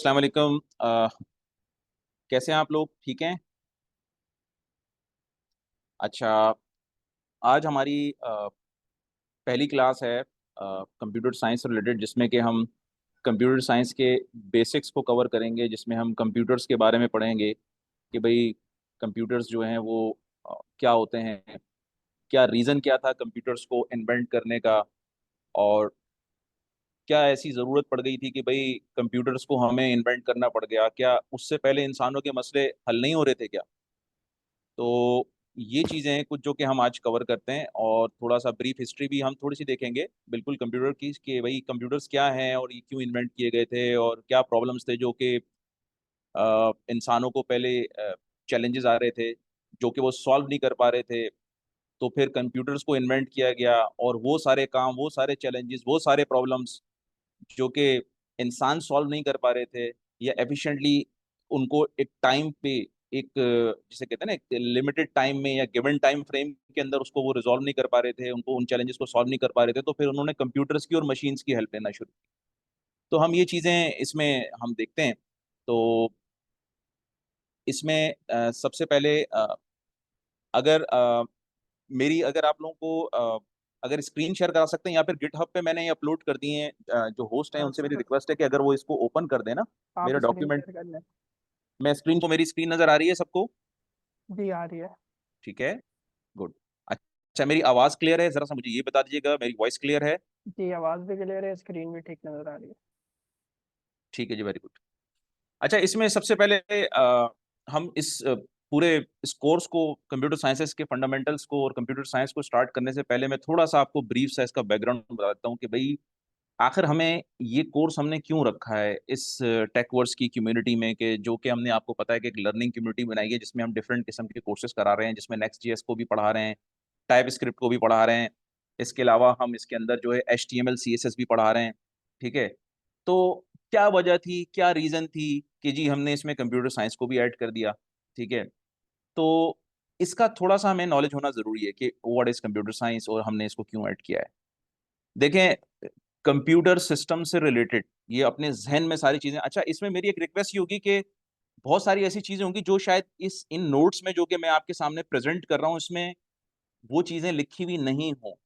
अस्सलाम वालेकुम। कैसे हैं आप लोग? ठीक हैं? अच्छा, आज हमारी पहली क्लास है कंप्यूटर साइंस से रिलेटेड, जिसमें कि हम कंप्यूटर साइंस के बेसिक्स को कवर करेंगे, जिसमें हम कंप्यूटर्स के बारे में पढ़ेंगे कि भाई कंप्यूटर्स जो हैं वो क्या होते हैं, क्या रीज़न क्या था कंप्यूटर्स को इन्वेंट करने का, और क्या ऐसी ज़रूरत पड़ गई थी कि भाई कंप्यूटर्स को हमें इन्वेंट करना पड़ गया, क्या उससे पहले इंसानों के मसले हल नहीं हो रहे थे क्या? तो ये चीज़ें हैं कुछ जो कि हम आज कवर करते हैं, और थोड़ा सा ब्रीफ हिस्ट्री भी हम थोड़ी सी देखेंगे बिल्कुल कंप्यूटर की, कि भाई कंप्यूटर्स क्या हैं और ये क्यों इन्वेंट किए गए थे और क्या प्रॉब्लम्स थे जो कि इंसानों को पहले चैलेंजेस आ रहे थे जो कि वो सॉल्व नहीं कर पा रहे थे। तो फिर कंप्यूटर्स को इन्वेंट किया गया, और वो सारे काम, वो सारे चैलेंजेस, वो सारे प्रॉब्लम्स जो कि इंसान सॉल्व नहीं कर पा रहे थे, या एफिशिएंटली उनको एक टाइम पे, एक जिसे कहते हैं ना, एक लिमिटेड टाइम में या गिवन टाइम फ्रेम के अंदर उसको वो रिजॉल्व नहीं कर पा रहे थे, उनको उन चैलेंजेस को सॉल्व नहीं कर पा रहे थे, तो फिर उन्होंने कंप्यूटर्स की और मशीन्स की हेल्प लेना शुरू की। तो हम ये चीज़ें इसमें हम देखते हैं। तो इसमें सबसे पहले अगर मेरी, अगर आप लोगों को अगर स्क्रीन शेयर करा सकते हैं, या फिर गिटहब पे मैंने ये अपलोड कर दिए हैं, जो होस्ट हैं आप उनसे मेरी रिक्वेस्ट है कि अगर वो इसको ओपन कर देना, आप मेरा स्क्रीन डॉक्यूमेंट। शेयर कर लें। मैं स्क्रीन को, मेरी स्क्रीन नजर आ रही है सबको? जी आ रही है। ठीक है, गुड। अच्छा, मेरी आवाज़ क्लियर है? ज़रा सा मुझे ये बता दीजिएगा, मेरी वॉइस क्लियर है? जी आवाज़ भी क्लियर है, स्क्रीन भी ठीक नज़र आ रही है। ठीक है जी, वेरी गुड। अच्छा, इसमें सबसे पहले हम इस पूरे इस कोर्स को, कंप्यूटर साइंसेस के फंडामेंटल्स को और कंप्यूटर साइंस को स्टार्ट करने से पहले मैं थोड़ा सा आपको ब्रीफ सा इसका बैकग्राउंड बता देता हूँ कि भाई आखिर हमें ये कोर्स हमने क्यों रखा है इस टेक वर्स की कम्युनिटी में, कि जो कि हमने, आपको पता है कि एक लर्निंग कम्युनिटी बनाई है जिसमें हम डिफरेंट किस्म के कोर्सेज करा रहे हैं, जिसमें नेक्स्ट जीएस को भी पढ़ा रहे हैं, टाइप स्क्रिप्ट को भी पढ़ा रहे हैं, इसके अलावा हम इसके अंदर जो है HTML CSS भी पढ़ा रहे हैं। ठीक है? तो क्या वजह थी, क्या रीज़न थी कि जी हमने इसमें कंप्यूटर साइंस को भी ऐड कर दिया? ठीक है? तो इसका थोड़ा सा हमें नॉलेज होना ज़रूरी है कि व्हाट इज़ कंप्यूटर साइंस और हमने इसको क्यों ऐड किया है। देखें, कंप्यूटर सिस्टम से रिलेटेड ये अपने जहन में सारी चीजें, अच्छा इसमें मेरी एक रिक्वेस्ट ये होगी कि बहुत सारी ऐसी चीजें होंगी जो शायद इस इन नोट्स में जो कि मैं आपके सामने प्रेजेंट कर रहा हूँ, इसमें वो चीजें लिखी हुई नहीं हो।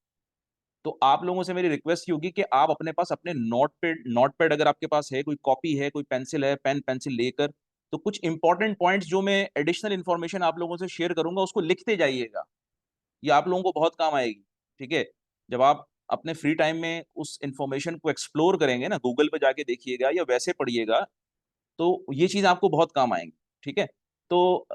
तो आप लोगों से मेरी रिक्वेस्ट ये होगी कि आप अपने पास अपने नोट पैड अगर आपके पास है, कोई कॉपी है, कोई पेंसिल है, पेन पेंसिल लेकर, तो कुछ इंपॉर्टेंट पॉइंट्स जो मैं एडिशनल इन्फॉर्मेशन आप लोगों से शेयर करूंगा उसको लिखते जाइएगा। ये आप लोगों को बहुत काम आएगी। ठीक है? जब आप अपने फ्री टाइम में उस इंफॉर्मेशन को एक्सप्लोर करेंगे ना, गूगल पे जाके देखिएगा या वैसे पढ़िएगा, तो ये चीज़ आपको बहुत काम आएँगी। ठीक है? तो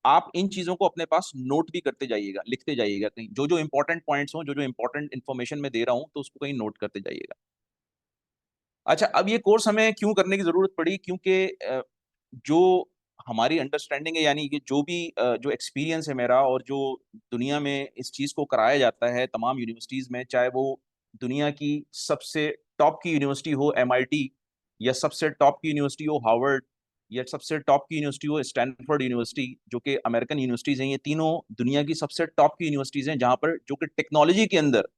आप इन चीज़ों को अपने पास नोट भी करते जाइएगा, लिखते जाइएगा कहीं, जो-जो इम्पोर्टेंट पॉइंट्स हों, जो-जो इम्पोर्टेंट इन्फॉर्मेशन मैं दे रहा हूँ, तो उसको कहीं नोट करते जाइएगा। अच्छा, अब ये कोर्स हमें क्यों करने की ज़रूरत पड़ी? क्योंकि जो हमारी अंडरस्टैंडिंग है, यानी कि जो भी जो एक्सपीरियंस है मेरा, और जो दुनिया में इस चीज़ को कराया जाता है तमाम यूनिवर्सिटीज़ में, चाहे वो दुनिया की सबसे टॉप की यूनिवर्सिटी हो एमआईटी, या सबसे टॉप की यूनिवर्सिटी हो हार्वर्ड, या सबसे टॉप की यूनिवर्सिटी हो स्टैनफोर्ड यूनिवर्सिटी, जो कि अमेरिकन यूनिवर्सिटीज़ हैं, ये तीनों दुनिया की सबसे टॉप की यूनिवर्सिटीज़ हैं, जहाँ पर जो कि टेक्नोलॉजी के अंदर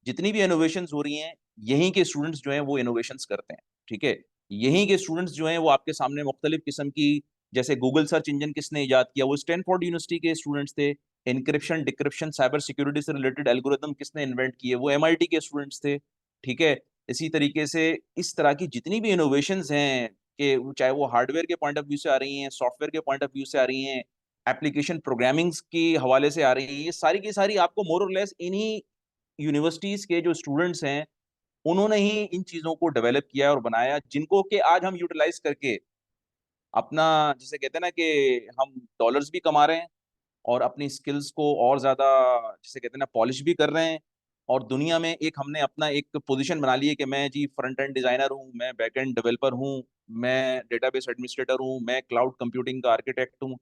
जितनी भी इनोवेशंस हो रही हैं, यहीं के स्टूडेंट्स जो हैं वो इनोवेशंस करते हैं। ठीक है? यहीं के स्टूडेंट्स जो हैं वो आपके सामने मुख्तलिफ किस्म की, जैसे गूगल सर्च इंजन किसने इजाद किया, वो स्टैनफोर्ड यूनिवर्सिटी के स्टूडेंट्स थे। एन्क्रिप्शन, डिक्रिप्शन, साइबर सिक्योरिटी से रिलेटेड एल्गोरिदम किसने इन्वेंट किए, वो एमआईटी के स्टूडेंट्स थे। ठीक है? इसी तरीके से इस तरह की जितनी भी इनोवेशंस हैं, कि चाहे वो हार्डवेयर के पॉइंट ऑफ व्यू से आ रही हैं, सॉफ्टवेयर के पॉइंट ऑफ व्यू से आ रही हैं, एप्लीकेशन प्रोग्रामिंग्स के हवाले से आ रही हैं, ये सारी की सारी आपको मोर और लेस इन्हीं यूनिवर्सिटीज़ के जो स्टूडेंट्स हैं, उन्होंने ही इन चीज़ों को डेवलप किया और बनाया, जिनको कि आज हम यूटिलाइज़ करके अपना, जिसे कहते हैं ना कि हम डॉलर्स भी कमा रहे हैं, और अपनी स्किल्स को और ज़्यादा, जिसे कहते हैं ना, पॉलिश भी कर रहे हैं। और दुनिया में एक हमने अपना एक पोज़ीशन बना ली है कि मैं जी फ्रंट एंड डिज़ाइनर हूँ, मैं बैक एंड डेवलपर हूँ, मैं डेटाबेस एडमिनिस्ट्रेटर हूँ, मैं क्लाउड कंप्यूटिंग का आर्किटेक्ट हूँ।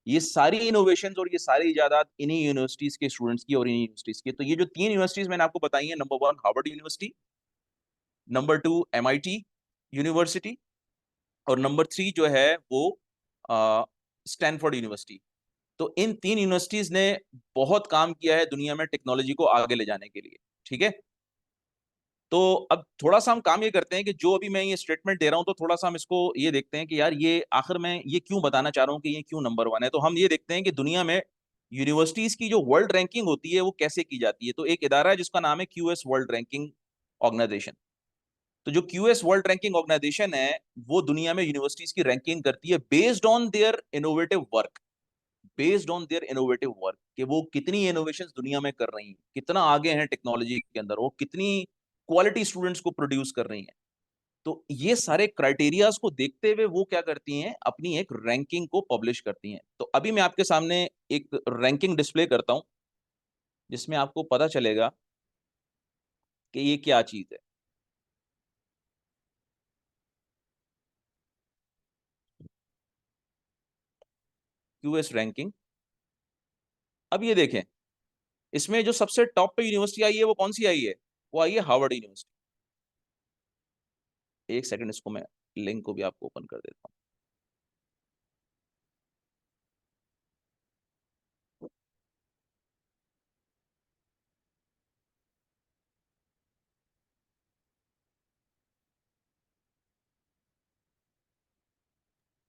ये सारी इनोवेशंस और ये सारी इजादात इन्हीं यूनिवर्सिटीज़ के स्टूडेंट्स की और इन्हीं यूनिवर्सिटीज़ की। तो ये जो 3 यूनिवर्सिटीज़ मैंने आपको बताई हैं, number 1 Harvard university, number 2 MIT university, और नंबर 3 जो है वो स्टैनफोर्ड यूनिवर्सिटी। तो इन 3 यूनिवर्सिटीज़ ने बहुत काम किया है दुनिया में टेक्नोलॉजी को आगे ले जाने के लिए। ठीक है? तो अब थोड़ा सा हम काम ये करते हैं कि जो अभी मैं ये स्टेटमेंट दे रहा हूं, तो थोड़ा सा हम इसको ये देखते हैं कि यार ये आखिर में ये क्यों बताना चाह रहा हूँ कि ये क्यों नंबर वन है। तो हम ये देखते हैं कि दुनिया में यूनिवर्सिटीज की जो वर्ल्ड रैंकिंग होती है वो कैसे की जाती है। तो एक इदारा है जिसका नाम है क्यूएस वर्ल्ड रैंकिंग ऑर्गेनाइजेशन। तो जो क्यूएस वर्ल्ड रैंकिंग ऑर्गेनाइजेशन है वो दुनिया में यूनिवर्सिटीज की रैंकिंग करती है based on their innovative work. Based on their innovative work, कि वो कितनी इनोवेशंस दुनिया में कर रही हैं, कितना आगे हैं टेक्नोलॉजी के अंदर, वो कितनी क्वालिटी स्टूडेंट्स को प्रोड्यूस कर रही हैं। तो ये सारे क्राइटेरियाज को देखते हुए वो क्या करती हैं, अपनी एक रैंकिंग को पब्लिश करती हैं। तो अभी मैं आपके सामने एक रैंकिंग डिस्प्ले करता हूं जिसमें आपको पता चलेगा कि ये क्या चीज है। QS ranking. अब ये देखें, इसमें जो सबसे टॉप पे यूनिवर्सिटी आई है वो कौन सी आई है? वो आई है हार्वर्ड यूनिवर्सिटी। एक सेकंड, इसको मैं लिंक को भी आपको ओपन कर देता हूँ।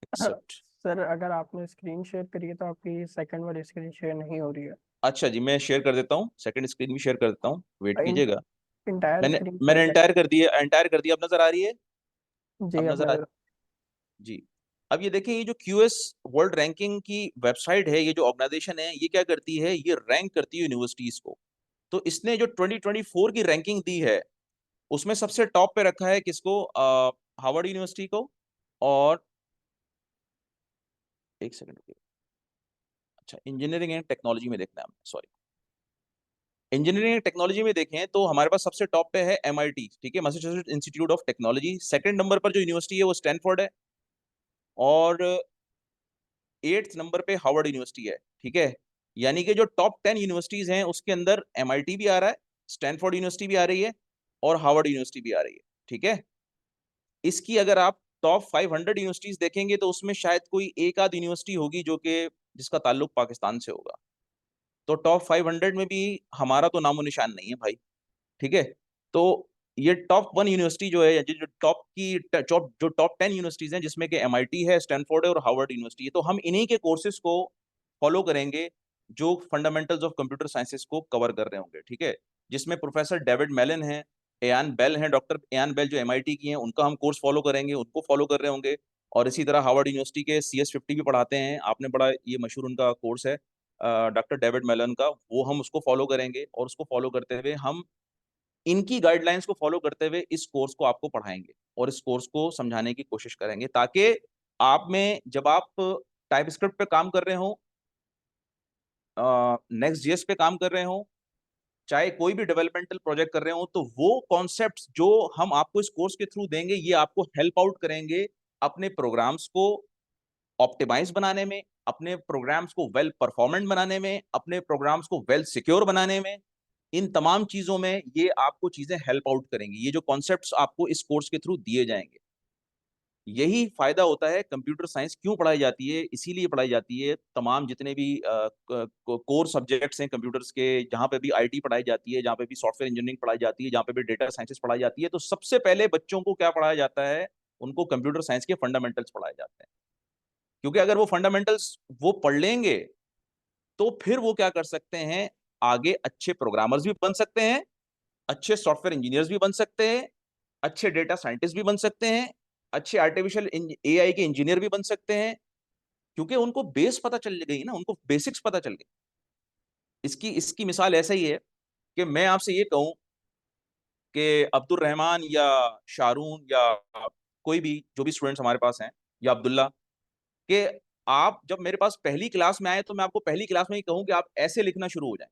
एक्सेप्ट। सर अगर आपने स्क्रीन शेयर करी है तो आपकी सेकंड वाली स्क्रीन शेयर नहीं हो रही है। अच्छा जी, मैं शेयर कर देता हूँ, सेकंड स्क्रीन भी शेयर कर देता हूँ, वेट कीजिएगा। इंटायर मैंने स्क्रीन शेयर मैंने करी। एंटायर कर दिया, एंटायर कर दिया। अब नजर आ रही है? जी अब अब नजर आ नजर। जी। अब ये देखिए, ये जो क्यूएस वर्ल्ड रैंकिंग की वेबसाइट है, ये जो ऑर्गेनाइजेशन है, ये क्या करती है, ये रैंक करती है यूनिवर्सिटीज को। तो इसने जो 2024 की रैंकिंग दी है उसमें सबसे टॉप पे रखा है किसको? हार्वर्ड यूनिवर्सिटी को। और एक सेकंड रुकिए। अच्छा, इंजीनियरिंग एंड टेक्नोलॉजी में देखना है हमने, सॉरी। इंजीनियरिंग एंड टेक्नोलॉजी में देखें तो हमारे पास सबसे टॉप पे है एमआईटी, ठीक है, Massachusetts institute of technology. Second number पर जो यूनिवर्सिटी है वो स्टैनफोर्ड है। और 8th नंबर पे हार्वर्ड यूनिवर्सिटी है, ठीक है। यानी कि जो टॉप 10 यूनिवर्सिटीज हैं उसके अंदर एमआईटी भी आ रहा है, स्टैनफोर्ड यूनिवर्सिटी भी आ रही है, और हार्वर्ड यूनिवर्सिटी भी आ रही है, ठीक है। इसकी अगर आप टॉप 500 यूनिवर्सिटीज देखेंगे तो उसमें शायद कोई एक आध यूनिवर्सिटी होगी जो कि जिसका ताल्लुक पाकिस्तान से होगा। तो टॉप 500 में भी हमारा तो नामो निशान नहीं है भाई, ठीक है। तो ये टॉप 1 यूनिवर्सिटी जो है, या जो टॉप की जो टॉप 10 यूनिवर्सिटीज हैं, जिसमें कि एमआईटी है, स्टैनफोर्ड है और हार्वर्ड यूनिवर्सिटी है, तो हम इन्हीं के कोर्सेज को फॉलो करेंगे जो फंडामेंटल्स ऑफ कंप्यूटर साइंसेस को कवर कर रहे होंगे, ठीक है। जिसमें प्रोफेसर डेविड मेलन है, एयान बेल हैं, डॉक्टर एयान बेल जो एमआईटी की हैं, उनका हम कोर्स फॉलो करेंगे, उनको फॉलो कर रहे होंगे। और इसी तरह हार्वर्ड यूनिवर्सिटी के CS50 भी पढ़ाते हैं, आपने बड़ा ये मशहूर उनका कोर्स है डॉक्टर डेविड मेलन का, वो हम उसको फॉलो करेंगे। और उसको फॉलो करते हुए हम इनकी गाइडलाइंस को फॉलो करते हुए इस कोर्स को आपको पढ़ाएंगे और इस कोर्स को समझाने की कोशिश करेंगे, ताकि आप में जब आप टाइप स्क्रिप्ट पे काम कर रहे हो, नेक्स्ट जेएस पे काम कर रहे हो, चाहे कोई भी डेवलपमेंटल प्रोजेक्ट कर रहे हो, तो वो कॉन्सेप्ट्स जो हम आपको इस कोर्स के थ्रू देंगे ये आपको हेल्प आउट करेंगे अपने प्रोग्राम्स को ऑप्टिमाइज बनाने में, अपने प्रोग्राम्स को वेल परफॉर्मेंट बनाने में, अपने प्रोग्राम्स को वेल सिक्योर बनाने में। इन तमाम चीजों में ये आपको चीजें हेल्प आउट करेंगी, ये जो कॉन्सेप्ट्स आपको इस कोर्स के थ्रू दिए जाएंगे। यही फायदा होता है। कंप्यूटर साइंस क्यों पढ़ाई जाती है? इसीलिए पढ़ाई जाती है। तमाम जितने भी कोर सब्जेक्ट्स हैं कंप्यूटर्स के, जहाँ पे भी आईटी पढ़ाई जाती है, जहाँ पे भी सॉफ्टवेयर इंजीनियरिंग पढ़ाई जाती है, जहाँ पे भी डेटा साइंसेस पढ़ाई जाती है, तो सबसे पहले बच्चों को क्या पढ़ाया जाता है? उनको कंप्यूटर साइंस के फंडामेंटल्स पढ़ाए जाते हैं। क्योंकि अगर वो फंडामेंटल्स वो पढ़ लेंगे तो फिर वो क्या कर सकते हैं, आगे अच्छे प्रोग्रामर्स भी बन सकते हैं, अच्छे सॉफ्टवेयर इंजीनियर्स भी बन सकते हैं, अच्छे डेटा साइंटिस्ट भी बन सकते हैं, अच्छे आर्टिफिशियल एआई के इंजीनियर भी बन सकते हैं। क्योंकि उनको बेस पता चल गई ना, उनको बेसिक्स पता चल गई। इसकी इसकी मिसाल ऐसा ही है कि मैं आपसे ये कहूं कि अब्दुल रहमान या शारून या कोई भी जो भी स्टूडेंट्स हमारे पास हैं, या अब्दुल्ला, कि आप जब मेरे पास पहली क्लास में आए तो मैं आपको पहली क्लास में ही कहूं कि आप ऐसे लिखना शुरू हो जाएं,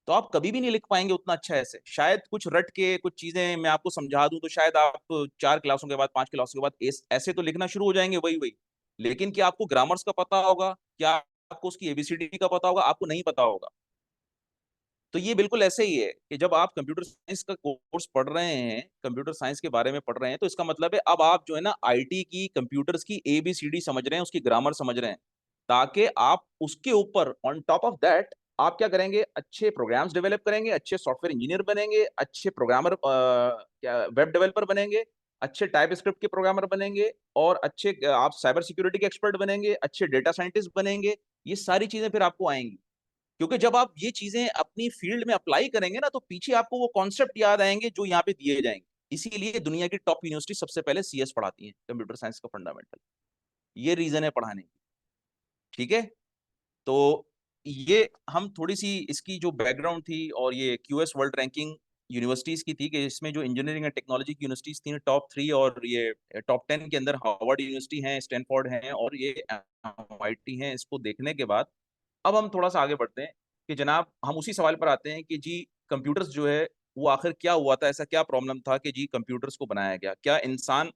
तो आप कभी भी नहीं लिख पाएंगे उतना अच्छा ऐसे। शायद कुछ रट के कुछ चीजें मैं आपको समझा दूं तो शायद आप 4 क्लासों के बाद, 5 क्लासों के बाद ऐसे तो लिखना शुरू हो जाएंगे वही वही। लेकिन क्या आपको ग्रामर्स का पता होगा? क्या आपको उसकी एबीसीडी का पता होगा? आपको नहीं पता होगा। तो ये बिल्कुल ऐसे ही है कि जब आप कंप्यूटर साइंस का कोर्स पढ़ रहे हैं, कंप्यूटर साइंस के बारे में पढ़ रहे हैं, तो इसका मतलब है अब आप जो है ना आईटी की, कंप्यूटर्स की एबीसीडी समझ रहे हैं, उसकी ग्रामर समझ रहे हैं, ताकि आप उसके ऊपर ऑन टॉप ऑफ दैट आप क्या करेंगे, अच्छे प्रोग्राम्स डेवलप करेंगे, अच्छे सॉफ्टवेयर इंजीनियर बनेंगे, अच्छे प्रोग्रामर, क्या वेब डेवलपर बनेंगे, अच्छे टाइप स्क्रिप्ट के प्रोग्रामर बनेंगे, और अच्छे आप साइबर सिक्योरिटी के एक्सपर्ट बनेंगे, अच्छे डेटा साइंटिस्ट बनेंगे। ये सारी चीजें फिर आपको आएंगी, क्योंकि जब आप ये चीजें अपनी फील्ड में अप्लाई करेंगे ना, तो पीछे आपको वो कॉन्सेप्ट याद आएंगे जो यहाँ पे दिए जाएंगे। इसीलिए दुनिया की टॉप यूनिवर्सिटी सबसे पहले सीएस पढ़ाती है, कंप्यूटर साइंस का फंडामेंटल। ये रीजन है पढ़ाने की। ठीक है। तो ये हम थोड़ी सी इसकी जो बैकग्राउंड थी, और ये क्यूएस वर्ल्ड रैंकिंग यूनिवर्सिटीज की थी, कि इसमें जो इंजीनियरिंग एंड टेक्नोलॉजी की यूनिवर्सिटीज थी टॉप 3, और ये टॉप 10 के अंदर हार्वर्ड यूनिवर्सिटी है, स्टैनफोर्ड है, और ये एमआईटी है। इसको देखने के बाद अब हम थोड़ा सा आगे बढ़ते हैं कि जनाब, हम उसी सवाल पर आते हैं कि जी, कंप्यूटर्स जो है वो आखिर क्या हुआ था, ऐसा क्या प्रॉब्लम था कि जी कंप्यूटर्स को बनाया गया? क्या इंसान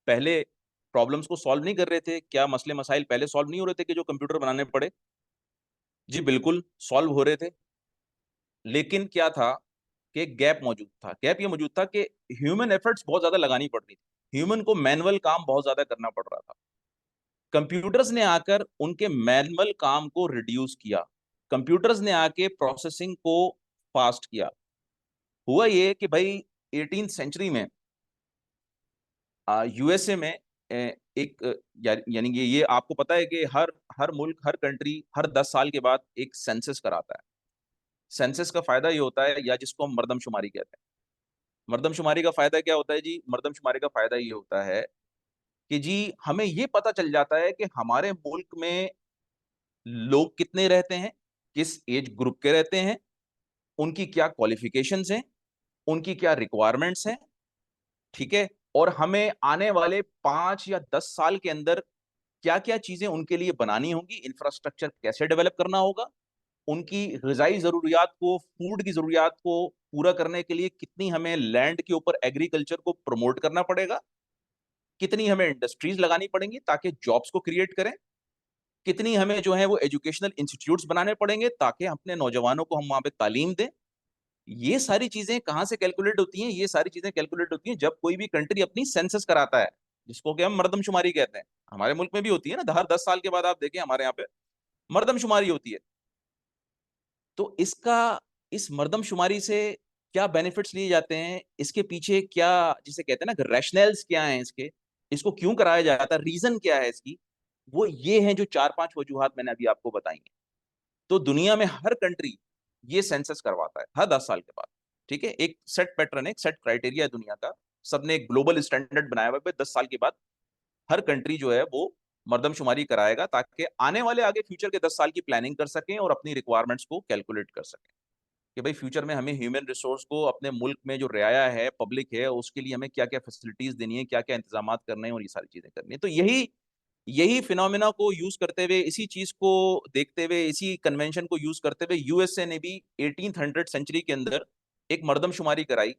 पहले प्रॉब्लम्स को सॉल्व नहीं कर रहे थे? क्या मसले मसाइल पहले सॉल्व नहीं हो रहे थे कि जो कंप्यूटर बनाने पड़े? जी बिल्कुल सॉल्व हो रहे थे। लेकिन क्या था कि गैप मौजूद था। गैप ये मौजूद था कि ह्यूमन एफर्ट्स बहुत ज्यादा लगानी पड़ रही थी, ह्यूमन को मैनुअल काम बहुत ज्यादा करना पड़ रहा था। कंप्यूटर्स ने आकर उनके मैनुअल काम को रिड्यूस किया। कंप्यूटर्स ने आके प्रोसेसिंग को फास्ट किया। हुआ ये कि भाई 18th सेंचुरी में यूएसए में एक यानी कि ये आपको पता है कि हर हर मुल्क, हर कंट्री हर 10 साल के बाद एक सेंसस कराता है। सेंसस का फायदा ये होता है, या जिसको हम मर्दमशुमारी कहते हैं। मर्दमशुमारी का फायदा क्या होता है जी? मर्दमशुमारी का फायदा ये होता है कि जी, हमें ये पता चल जाता है कि हमारे मुल्क में लोग कितने रहते हैं, किस एज ग्रुप के रहते हैं, उनकी क्या क्वालिफिकेशंस हैं, उनकी क्या रिक्वायरमेंट्स हैं। ठीक है। और हमें आने वाले 5 या 10 साल के अंदर क्या क्या चीजें उनके लिए बनानी होंगी, इंफ्रास्ट्रक्चर कैसे डेवलप करना होगा, उनकी ग़िज़ाई ज़रूरियात को, फूड की ज़रूरियात को पूरा करने के लिए कितनी हमें लैंड के ऊपर एग्रीकल्चर को प्रमोट करना पड़ेगा, कितनी हमें इंडस्ट्रीज लगानी पड़ेंगी ताकि जॉब्स को क्रिएट करें, कितनी हमें जो है वो एजुकेशनल इंस्टीट्यूट्स बनाने पड़ेंगे ताकि अपने नौजवानों को हम वहां पे तालीम दें। ये सारी चीजें कहाँ से कैलकुलेट होती हैं? ये सारी चीजें कैलकुलेट होती हैं जब कोई भी कंट्री अपनी सेंसस कराता है, जिसको कि हम मर्दमशुमारी कहते हैं। हमारे मुल्क में भी होती है ना, हर 10 साल के बाद आप देखें हमारे यहाँ पे मर्दमशुमारी होती है। तो इसका, इस मर्दमशुमारी से क्या बेनिफिट्स लिए जाते हैं, इसके पीछे क्या, जिसे कहते हैं ना, रैशनल्स क्या हैं इसके, इसको क्यों कराया जाता है, रीजन क्या है इसकी, वो ये हैं जो 4-5 वजूहात मैंने अभी आपको बताई हैं। तो दुनिया में हर कंट्री ये सेंसस करवाता है हर 10 साल के बाद। ठीक है। एक सेट पैटर्न है, एक सेट क्राइटेरिया है दुनिया का। सबने एक ग्लोबल स्टैंडर्ड बनाया हुआ है। 10 साल के बाद हर कंट्री जो है वो मर्दमशुमारी कराएगा, ताकि आने वाले आगे फ्यूचर के 10 साल की प्लानिंग कर सकें और अपनी रिक्वायरमेंट्स को कैलकुलेट कर सकें कि भाई फ्यूचर में हमें ह्यूमन रिसोर्स को, अपने मुल्क में जो रियाया है, पब्लिक है, उसके लिए हमें क्या क्या फैसिलिटीज देनी है, क्या क्या इंतजाम करने हैं, और ये सारी चीजें करनी है। तो यही यही फिनोमेना को यूज करते हुए, इसी चीज को देखते हुए, इसी कन्वेंशन को यूज करते हुए यूएसए ने भी 1800 सेंचुरी के अंदर एक मर्दमशुमारी कराई।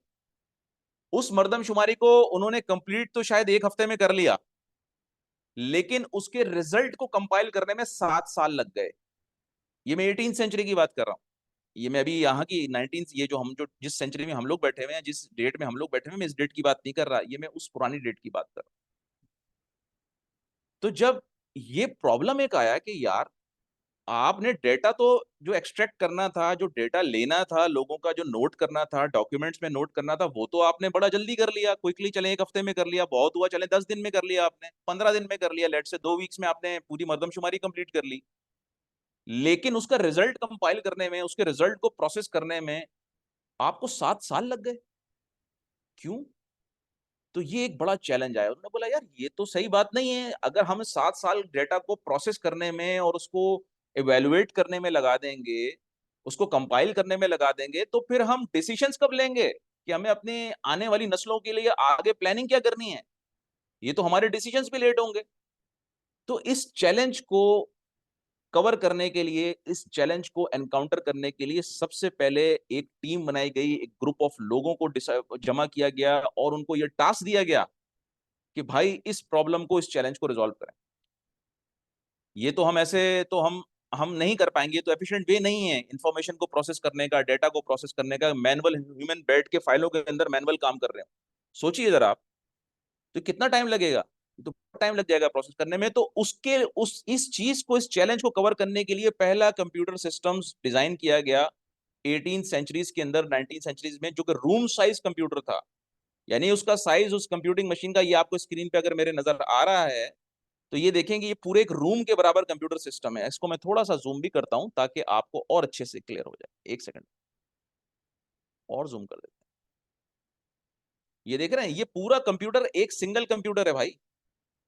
उस मर्दमशुमारी को उन्होंने कंप्लीट तो शायद एक हफ्ते में कर लिया, लेकिन उसके रिजल्ट को कंपाइल करने में 7 साल लग गए। ये मैं 18 सेंचुरी की बात कर रहा हूँ। ये मैं अभी यहाँ की 19, ये जो हम, जो जिस सेंचुरी में हम लोग बैठे हुए हैं, जिस डेट में हम लोग बैठे हुए हैं, मैं इस डेट की बात नहीं कर रहा, ये मैं उस पुरानी डेट की बात कर रहा हूँ। तो जब ये प्रॉब्लम एक आया कि यार, आपने डेटा तो, जो एक्सट्रैक्ट करना था, जो डेटा लेना था, लोगों का जो नोट करना था, डॉक्यूमेंट्स में नोट करना था, वो तो आपने बड़ा जल्दी कर लिया, क्विकली, चले एक हफ्ते में कर लिया, बहुत हुआ चले 10 दिन में कर लिया, आपने 15 दिन में कर लिया, लेट से 2 वीक्स में आपने पूरी मर्दमशुमारी कंप्लीट कर ली। लेकिन उसका रिजल्ट कंपाइल करने में, उसके रिजल्ट को प्रोसेस करने में आपको 7 साल लग गए। क्यों? तो ये एक बड़ा चैलेंज आया। उन्होंने बोला यार, ये तो सही बात नहीं है। अगर हम 7 साल डेटा को प्रोसेस करने में और उसको इवेलुएट करने में लगा देंगे, उसको कंपाइल करने में लगा देंगे, तो फिर हम डिसीजंस कब लेंगे कि हमें अपने आने वाली नस्लों के लिए आगे प्लानिंग क्या करनी है? ये तो हमारे डिसीजंस भी लेट होंगे। तो इस चैलेंज को कवर करने के लिए, इस चैलेंज को एनकाउंटर करने के लिए सबसे पहले एक टीम बनाई गई, एक ग्रुप ऑफ लोगों को जमा किया गया, और उनको यह टास्क दिया गया कि भाई इस प्रॉब्लम को, इस चैलेंज को रिजॉल्व करें। ये तो हम ऐसे तो हम नहीं कर पाएंगे। ये तो एफिशिएंट वे नहीं है इंफॉर्मेशन को प्रोसेस करने का, डेटा को प्रोसेस करने का। मैनुअल, ह्यूमन बैठ के फाइलों के अंदर मैनुअल काम कर रहे हो। सोचिए जरा आप, तो कितना टाइम लगेगा? तो टाइम लग जाएगा प्रोसेस करने में। तो उसके उस इस चीज को, इस चैलेंज को कवर करने के लिए पहला कंप्यूटर सिस्टम्स डिजाइन किया गया 18 सेंचुरीज के अंदर, 19 सेंचुरीज में, जो कि रूम साइज कंप्यूटर था। यानी उसका साइज उस कंप्यूटिंग मशीन का, ये आपको स्क्रीन पे अगर मेरे नजर आ रहा है तो ये देखेंगे, ये पूरे एक रूम के बराबर कंप्यूटर सिस्टम है। इसको मैं थोड़ा सा जूम भी करता हूं ताकि आपको और अच्छे से क्लियर हो जाए। एक सेकंड और जूम कर देते हैं। ये देख रहे हैं, ये पूरा कंप्यूटर एक सिंगल कंप्यूटर है भाई।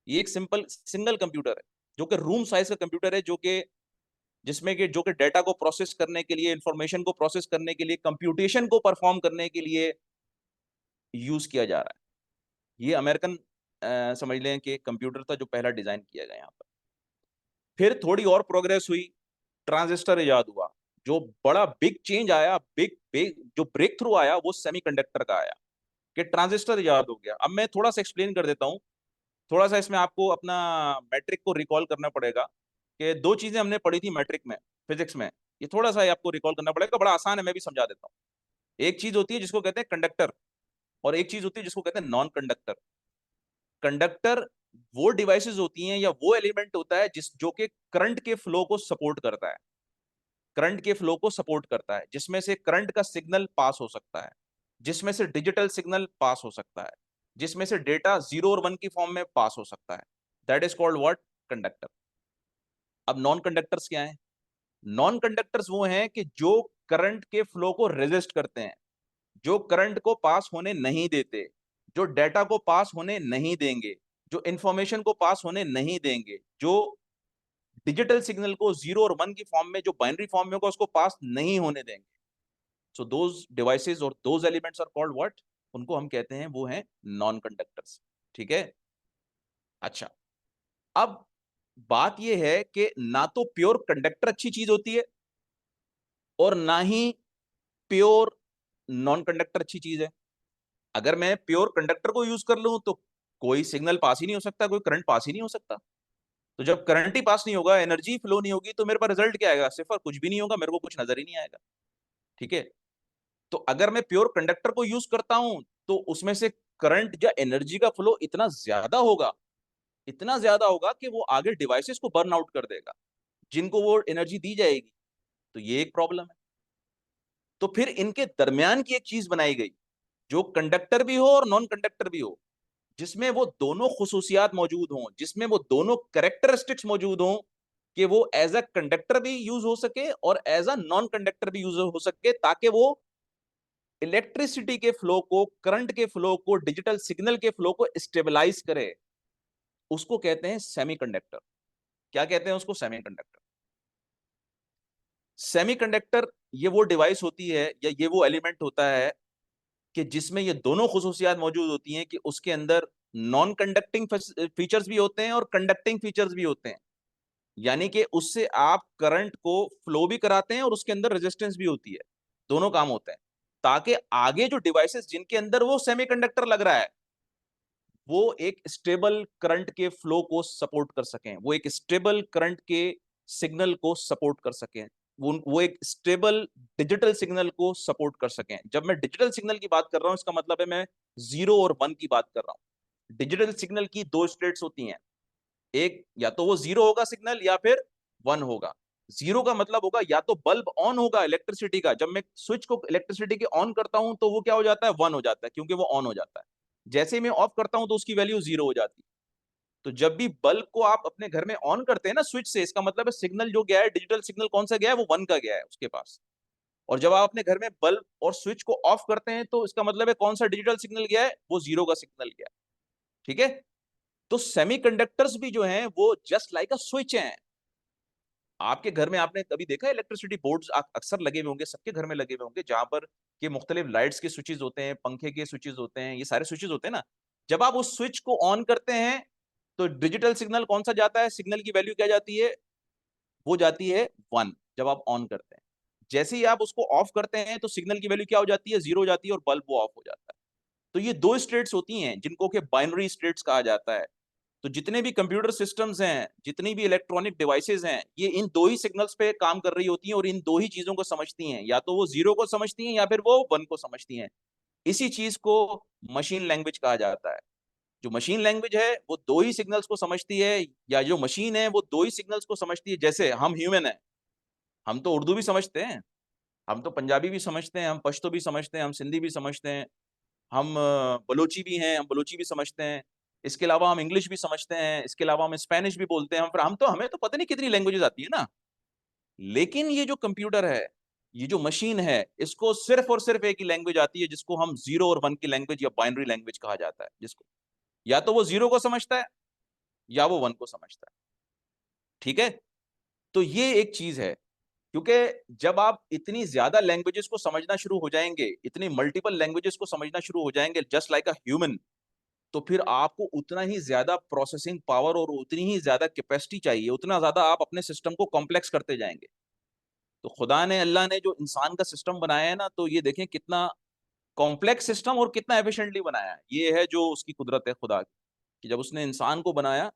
ये एक सिंपल सिंगल कंप्यूटर है जो कि रूम साइज का कंप्यूटर है, जो कि जिसमें कि जो कि डेटा को प्रोसेस करने के लिए, इंफॉर्मेशन को प्रोसेस करने के लिए, कंप्यूटेशन को परफॉर्म करने के लिए यूज किया जा रहा है। ये अमेरिकन समझ लें कि कंप्यूटर था जो पहला डिजाइन किया गया यहाँ पर। फिर थोड़ी और प्रोग्रेस हुई, ट्रांजिस्टर इजाद हुआ। जो बड़ा बिग चेंज आया, बिग बिग जो ब्रेक थ्रू आया, वो सेमीकंडक्टर का आया कि ट्रांजिस्टर इजाद हो गया। अब मैं थोड़ा सा एक्सप्लेन कर देता हूँ। थोड़ा सा इसमें आपको अपना मैट्रिक को रिकॉल करना पड़ेगा कि दो चीजें हमने पढ़ी थी मैट्रिक में, फिजिक्स में। ये थोड़ा सा आपको रिकॉल करना पड़ेगा, बड़ा आसान है, मैं भी समझा देता हूँ। एक चीज होती है जिसको कहते हैं कंडक्टर, और एक चीज होती है जिसको कहते हैं नॉन कंडक्टर। कंडक्टर वो डिवाइसेस होती हैं या वो एलिमेंट होता है जिस जो कि करंट के फ्लो को सपोर्ट करता है। करंट के फ्लो को सपोर्ट करता है, जिसमें से करंट का सिग्नल पास हो सकता है, जिसमें से डिजिटल सिग्नल पास हो सकता है, जिसमें से डेटा 0 और 1 की फॉर्म में पास हो सकता है। That is called what? Conductor. अब नॉन कंडक्टर्स क्या है? नॉन कंडक्टर्स वो हैं कि जो करंट के फ्लो को रेजिस्ट करते हैं, जो करंट को पास होने नहीं देते, जो डेटा को पास होने नहीं देंगे, जो इंफॉर्मेशन को पास होने नहीं देंगे, जो डिजिटल सिग्नल को 0 और 1 की फॉर्म में, जो बाइनरी फॉर्म में होगा, उसको पास नहीं होने देंगे। सो दोज डिवाइसेस और those elements are called what? उनको हम कहते हैं, वो हैं नॉन कंडक्टर्स। ठीक है। अच्छा, अब बात यह है कि ना तो प्योर कंडक्टर अच्छी चीज होती है और ना ही प्योर नॉन कंडक्टर अच्छी चीज है। अगर मैं प्योर कंडक्टर को यूज कर लूं तो कोई सिग्नल पास ही नहीं हो सकता, कोई करंट पास ही नहीं हो सकता। तो जब करंट ही पास नहीं होगा, एनर्जी फ्लो नहीं होगी, तो मेरे पास रिजल्ट क्या आएगा? सिर्फ और कुछ भी नहीं होगा, मेरे को कुछ नजर ही नहीं आएगा। ठीक है। तो अगर मैं प्योर कंडक्टर को यूज करता हूं तो उसमें से करंट या एनर्जी का फ्लो इतना ज्यादा होगा, इतना ज्यादा होगा कि वो आगे डिवाइसेस को बर्न आउट कर देगा जिनको वो एनर्जी दी जाएगी। तो ये एक प्रॉब्लम है। तो फिर इनके दरमियान की एक चीज बनाई गई जो कंडक्टर भी हो और नॉन कंडक्टर भी हो, जिसमें वो दोनों खुसूसियात मौजूद हों, जिसमें वो दोनों कैरेक्टरिस्टिक्स मौजूद हों, कि वो एज अ कंडक्टर भी यूज हो सके और एज अ नॉन कंडक्टर भी यूज हो सके, ताकि वो इलेक्ट्रिसिटी के फ्लो को, करंट के फ्लो को, डिजिटल सिग्नल के फ्लो को स्टेबलाइज करे। उसको कहते हैं सेमीकंडक्टर। क्या कहते हैं उसको? सेमीकंडक्टर। सेमीकंडक्टर ये वो डिवाइस होती है या ये वो एलिमेंट होता है कि जिसमें ये दोनों खुसूसियात मौजूद होती हैं कि उसके अंदर नॉन कंडक्टिंग फीचर्स भी होते हैं और कंडक्टिंग फीचर्स भी होते हैं। यानी कि उससे आप करंट को फ्लो भी कराते हैं और उसके अंदर रेजिस्टेंस भी होती है। दोनों काम होते हैं ताकि आगे जो डिवाइसेस जिनके अंदर वो सेमीकंडक्टर लग रहा है, वो एक स्टेबल करंट के फ्लो को सपोर्ट कर सकें, वो एक स्टेबल करंट के सिग्नल को सपोर्ट कर सकें, वो एक स्टेबल डिजिटल सिग्नल को सपोर्ट कर सकें। जब मैं डिजिटल सिग्नल की बात कर रहा हूं, इसका मतलब है मैं 0 और 1 की बात कर रहा हूं। डिजिटल सिग्नल की दो स्टेट्स होती हैं, एक या तो वो 0 होगा सिग्नल या फिर 1 होगा। 0 का मतलब होगा या तो बल्ब ऑन होगा इलेक्ट्रिसिटी का, जब मैं स्विच को इलेक्ट्रिसिटी के ऑन करता हूं तो वो क्या हो जाता है? 1 हो जाता है, क्योंकि वो ऑन हो जाता है। जैसे ही मैं ऑफ करता हूं तो उसकी वैल्यू 0 हो जाती है। तो जब भी बल्ब को आप अपने घर में ऑन करते हैं ना स्विच से, इसका मतलब है सिग्नल जो गया है, डिजिटल सिग्नल कौन सा गया है? वो 1 का गया है उसके पास। और जब आप अपने घर में बल्ब और स्विच को ऑफ करते हैं तो इसका मतलब है कौन सा डिजिटल सिग्नल गया है? वो 0 का सिग्नल गया है। ठीक है। तो सेमीकंडक्टर्स भी जो हैं वो जस्ट लाइक अ स्विच हैं। आपके घर में आपने कभी देखा है इलेक्ट्रिसिटी बोर्ड्स अक्सर लगे हुए होंगे, सबके घर में लगे हुए होंगे, जहां पर के मुख्तलिफ लाइट्स के स्विचेस होते हैं, पंखे के स्विचेस होते हैं, ये सारे स्विचेस होते हैं ना। जब आप उस स्विच को ऑन करते हैं तो डिजिटल सिग्नल कौन सा जाता है? सिग्नल की वैल्यू क्या जाती है? वो जाती है 1, जब आप ऑन करते हैं। जैसे ही आप उसको ऑफ करते हैं तो सिग्नल की वैल्यू क्या हो जाती है? 0 हो जाती है और बल्ब वो ऑफ हो जाता है। तो ये दो स्टेट्स होती हैं जिनको कि बाइनरी स्टेट्स कहा जाता है। तो जितने भी कंप्यूटर सिस्टम्स हैं, जितनी भी इलेक्ट्रॉनिक डिवाइसेस हैं, ये इन दो ही सिग्नल्स पे काम कर रही होती हैं और इन दो ही चीजों को समझती हैं, या तो वो 0 को समझती हैं या फिर वो 1 को समझती हैं। इसी चीज को मशीन लैंग्वेज कहा जाता है। जो मशीन लैंग्वेज है वो दो ही सिग्नल्स को समझती है, या जो मशीन है वो दो ही सिग्नल्स को समझती है। जैसे हम ह्यूमन है, हम तो उर्दू भी समझते हैं, हम तो पंजाबी भी समझते हैं, हम पश्तो भी समझते हैं, हम सिंधी भी समझते हैं, हम बलोची भी हैं, हम बलोची भी समझते हैं। इसके अलावा हम इंग्लिश भी समझते हैं, इसके अलावा हम स्पेनिश भी बोलते हैं। हम तो हमें तो पता नहीं कितनी लैंग्वेजेस आती है ना। लेकिन ये जो कंप्यूटर है, ये जो मशीन है, इसको सिर्फ और सिर्फ एक ही लैंग्वेज आती है, जिसको हम 0 और 1 की लैंग्वेज या बाइनरी लैंग्वेज कहा जाता है। जिसको या तो वो 0 को समझता है या वो 1 को समझता है। ठीक है, तो ये एक चीज है। क्योंकि जब आप इतनी ज्यादा लैंग्वेजेस को समझना शुरू हो जाएंगे, इतनी मल्टीपल लैंग्वेजेस को समझना शुरू हो जाएंगे जस्ट लाइक अ ह्यूमन, तो फिर आपको उतना ही ज्यादा प्रोसेसिंग पावर और उतनी ही ज्यादा कैपेसिटी चाहिए, उतना ज्यादा आप अपने सिस्टम को कॉम्प्लेक्स करते जाएंगे। तो खुदा ने, अल्लाह ने जो इंसान का सिस्टम बनाया है ना, तो ये देखें कितना कॉम्प्लेक्स सिस्टम और कितना एफिशिएंटली बनाया है। ये है जो उसकी कुदरत है खुदा की, कि जब उसने इंसान को बनाया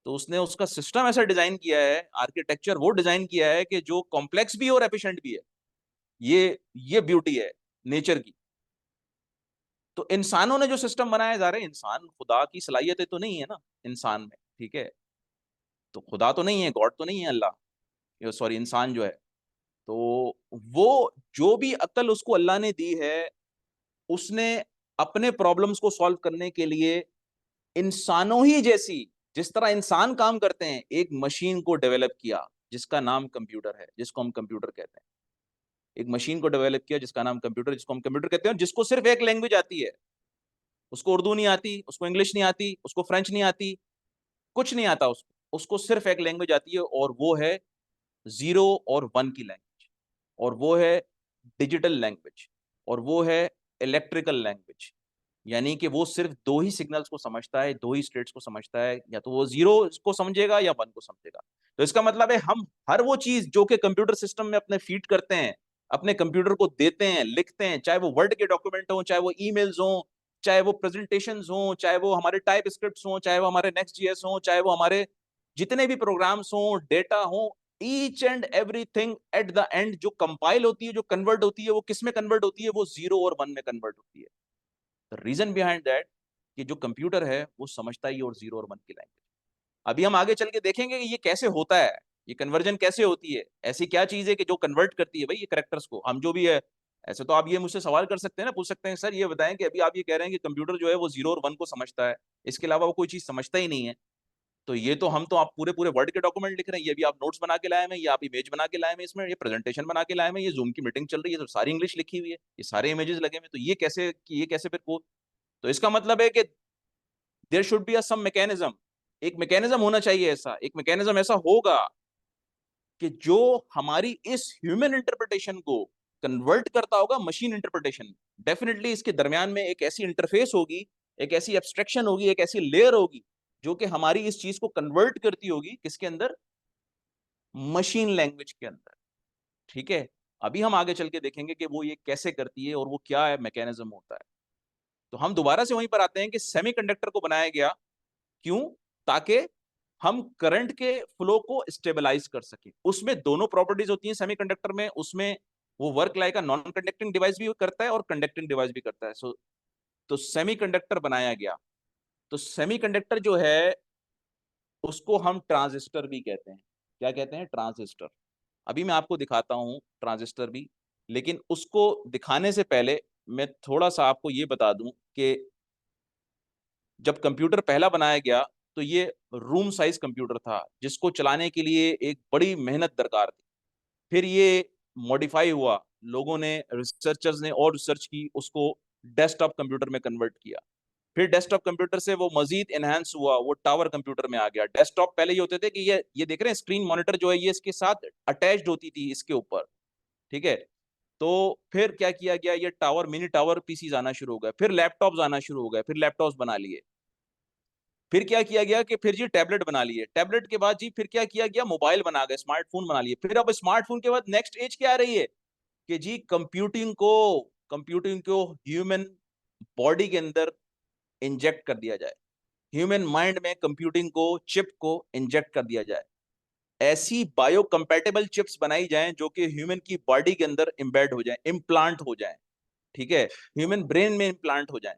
तो उसने उसका सिस्टम ऐसा डिजाइन किया है, आर्किटेक्चर वो डिजाइन किया है कि जो कॉम्प्लेक्स भी है और एफिशिएंट भी है। ये ब्यूटी है नेचर की। तो इंसानों ने जो सिस्टम बनाया जा रहे हैं, इंसान खुदा की सलाहियतें तो नहीं है ना इंसान में। ठीक है, तो खुदा तो नहीं है, गॉड तो नहीं है अल्लाह, सॉरी इंसान जो है। तो वो जो भी अक्ल उसको अल्लाह ने दी है, उसने अपने प्रॉब्लम्स को सॉल्व करने के लिए इंसानों ही जैसी, जिस तरह इंसान काम करते हैं, एक मशीन को डेवलप किया जिसका नाम कंप्यूटर है, जिसको हम कंप्यूटर कहते हैं। एक मशीन को डेवलप किया जिसका नाम कंप्यूटर, जिसको हम कंप्यूटर कहते हैं, जिसको सिर्फ एक लैंग्वेज आती है। उसको उर्दू नहीं आती, उसको इंग्लिश नहीं आती, उसको फ्रेंच नहीं आती, कुछ नहीं आता उसको। उसको सिर्फ एक लैंग्वेज आती है, और वो है 0 और 1 की लैंग्वेज, और वो है डिजिटल लैंग्वेज, और वो है इलेक्ट्रिकल लैंग्वेज। यानी कि वो सिर्फ दो ही सिग्नल्स को समझता है, दो ही स्टेट्स को समझता है, या तो वो 0 को समझेगा या 1 को समझेगा। तो इसका मतलब है हम हर वो चीज जो कि कंप्यूटर सिस्टम में अपने फीड करते हैं, अपने कंप्यूटर को देते हैं, लिखते हैं, चाहे वो वर्ड के डॉक्यूमेंट हो, चाहे वो ईमेल्स हो, चाहे वो प्रेजेंटेशंस हो, चाहे वो हमारे टाइप स्क्रिप्ट्स हो, चाहे वो हमारे नेक्स्ट जीएस हो, चाहे वो हमारे जितने भी प्रोग्राम्स हो, डेटा हो, each and everything at the end जो कंपाइल होती है, जो कन्वर्ट होती है, वो किस में कन्वर्ट होती है? वो 0 और 1 में कन्वर्ट होती है। द रीजन बिहाइंड दैट कि जो कंप्यूटर है वो समझता ही और 0 और 1 की लैंग्वेज। अभी हम आगे चल के देखेंगे कि ये कैसे होता है, ये कन्वर्जन कैसे होती है, ऐसी क्या चीज है कि जो कन्वर्ट करती है भाई ये करेक्टर्स को, हम जो भी है। ऐसे तो आप ये मुझसे सवाल कर सकते हैं ना, पूछ सकते हैं सर ये बताएं कि अभी आप ये कह रहे हैं कि कंप्यूटर जो है वो 0 और 1 को समझता है, इसके अलावा वो कोई चीज समझता ही नहीं है। तो ये तो हम तो आप पूरे पूरे वर्ड के डॉक्यूमेंट लिख रहे हैं, ये भी आप नोट्स बना के लाए हैं, ये आप इमेज बना के लाए हैं, इसमें ये प्रेजेंटेशन बना के लाए हैं, ये जूम की मीटिंग चल रही है तो सारी इंग्लिश लिखी हुई है, ये सारे इमेजेस लगे हुए हैं, तो ये कैसे फिर को? तो इसका मतलब है कि there should be a some mechanism, एक मैकेनिज्म होना चाहिए, ऐसा एक मैकेनिज्म ऐसा होगा कि जो हमारी इस ह्यूमन इंटरप्रिटेशन को कन्वर्ट करता होगा मशीन इंटरप्रिटेशन। डेफिनेटली इसके दरमियान में एक ऐसी इंटरफेस होगी, एक ऐसी एब्स्ट्रैक्शन होगी, एक ऐसी लेयर होगी जो कि हमारी इस चीज को कन्वर्ट करती होगी किसके अंदर? मशीन लैंग्वेज के अंदर। ठीक है, अभी हम आगे चल के देखेंगे कि वो ये कैसे करती है और वो क्या है मैकेनिज्म होता है। तो हम दोबारा से वहीं पर आते हैं कि सेमीकंडक्टर को बनाया गया क्यों? ताकि हम करंट के फ्लो को स्टेबलाइज कर सके। उसमें दोनों प्रॉपर्टीज होती हैं सेमीकंडक्टर में, उसमें वो work like a non conducting device भी करता है और कंडक्टिंग डिवाइस भी करता है। तो सेमीकंडक्टर बनाया गया। तो सेमीकंडक्टर जो है उसको हम ट्रांजिस्टर भी कहते हैं। क्या कहते हैं? ट्रांजिस्टर। अभी मैं आपको दिखाता हूं ट्रांजिस्टर भी, लेकिन उसको दिखाने से पहले मैं थोड़ा सा आपको ये बता दूं कि जब कंप्यूटर पहला बनाया गया तो ये रूम साइज कंप्यूटर था, जिसको चलाने के लिए एक बड़ी मेहनत दरकार थी। फिर ये मॉडिफाई हुआ, लोगों ने, रिसर्चर्स ने और रिसर्च की, उसको डेस्कटॉप कंप्यूटर में कन्वर्ट किया। फिर डेस्कटॉप कंप्यूटर से वो मजीद एनहांस हुआ, वो टावर कंप्यूटर में आ गया। डेस्कटॉप पहले ये होते थे कि ये देख रहे हैं स्क्रीन मॉनिटर जो है ये इसके साथ अटैच्ड होती थी इसके ऊपर। ठीक है, तो फिर क्या किया गया, ये टावर, मिनी टावर पीसीज आना शुरू हो गए, फिर लैपटॉप्स आना शुरू हो गए, फिर लैपटॉप्स बना लिए। फिर क्या किया गया कि फिर जी टैबलेट बना लिए, टैबलेट के बाद जी फिर क्या किया गया, मोबाइल बना गए, स्मार्टफोन बना लिए। फिर अब स्मार्टफोन के बाद नेक्स्ट एज क्या आ रही है कि जी कंप्यूटिंग को ह्यूमन बॉडी के अंदर इंजेक्ट कर दिया जाए, ह्यूमन माइंड में कंप्यूटिंग को, चिप को इंजेक्ट कर दिया जाए। ऐसी बायो कंपेटेबल चिप्स बनाई जाएं जो कि ह्यूमन की बॉडी के अंदर इम्बेड हो जाए, इम्प्लांट हो जाए। ठीक है, ह्यूमन ब्रेन में इम्प्लांट हो जाए।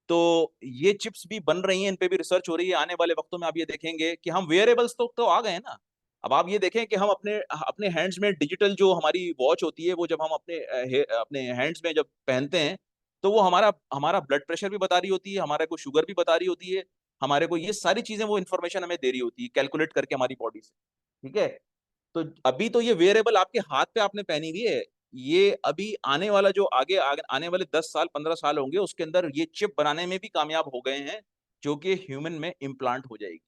तो ये चिप्स भी बन रही हैं, इन पे भी रिसर्च हो रही है। आने वाले वक्तों में आप ये देखेंगे कि हम वेयरेबल्स तो आ गए हैं ना। अब आप ये देखें कि हम अपने अपने हैंड्स में डिजिटल जो हमारी वॉच होती है, वो जब हम अपने हैंड्स में जब पहनते हैं, तो वो हमारा हमारा ब्लड प्रेशर भी बता रही होती है, हमारे को शुगर भी बता रही होती है, हमारे को ये सारी चीजें वो इन्फॉर्मेशन हमें दे रही होती है कैलकुलेट करके हमारी बॉडी से। ठीक है। तो अभी तो ये वेयरेबल आपके हाथ पे आपने पहनी हुई है। ये अभी आने वाला जो आने वाले 10 साल 15 साल होंगे, उसके अंदर ये चिप बनाने में भी कामयाब हो गए हैं, जो कि ह्यूमन में इम्प्लांट हो जाएगी,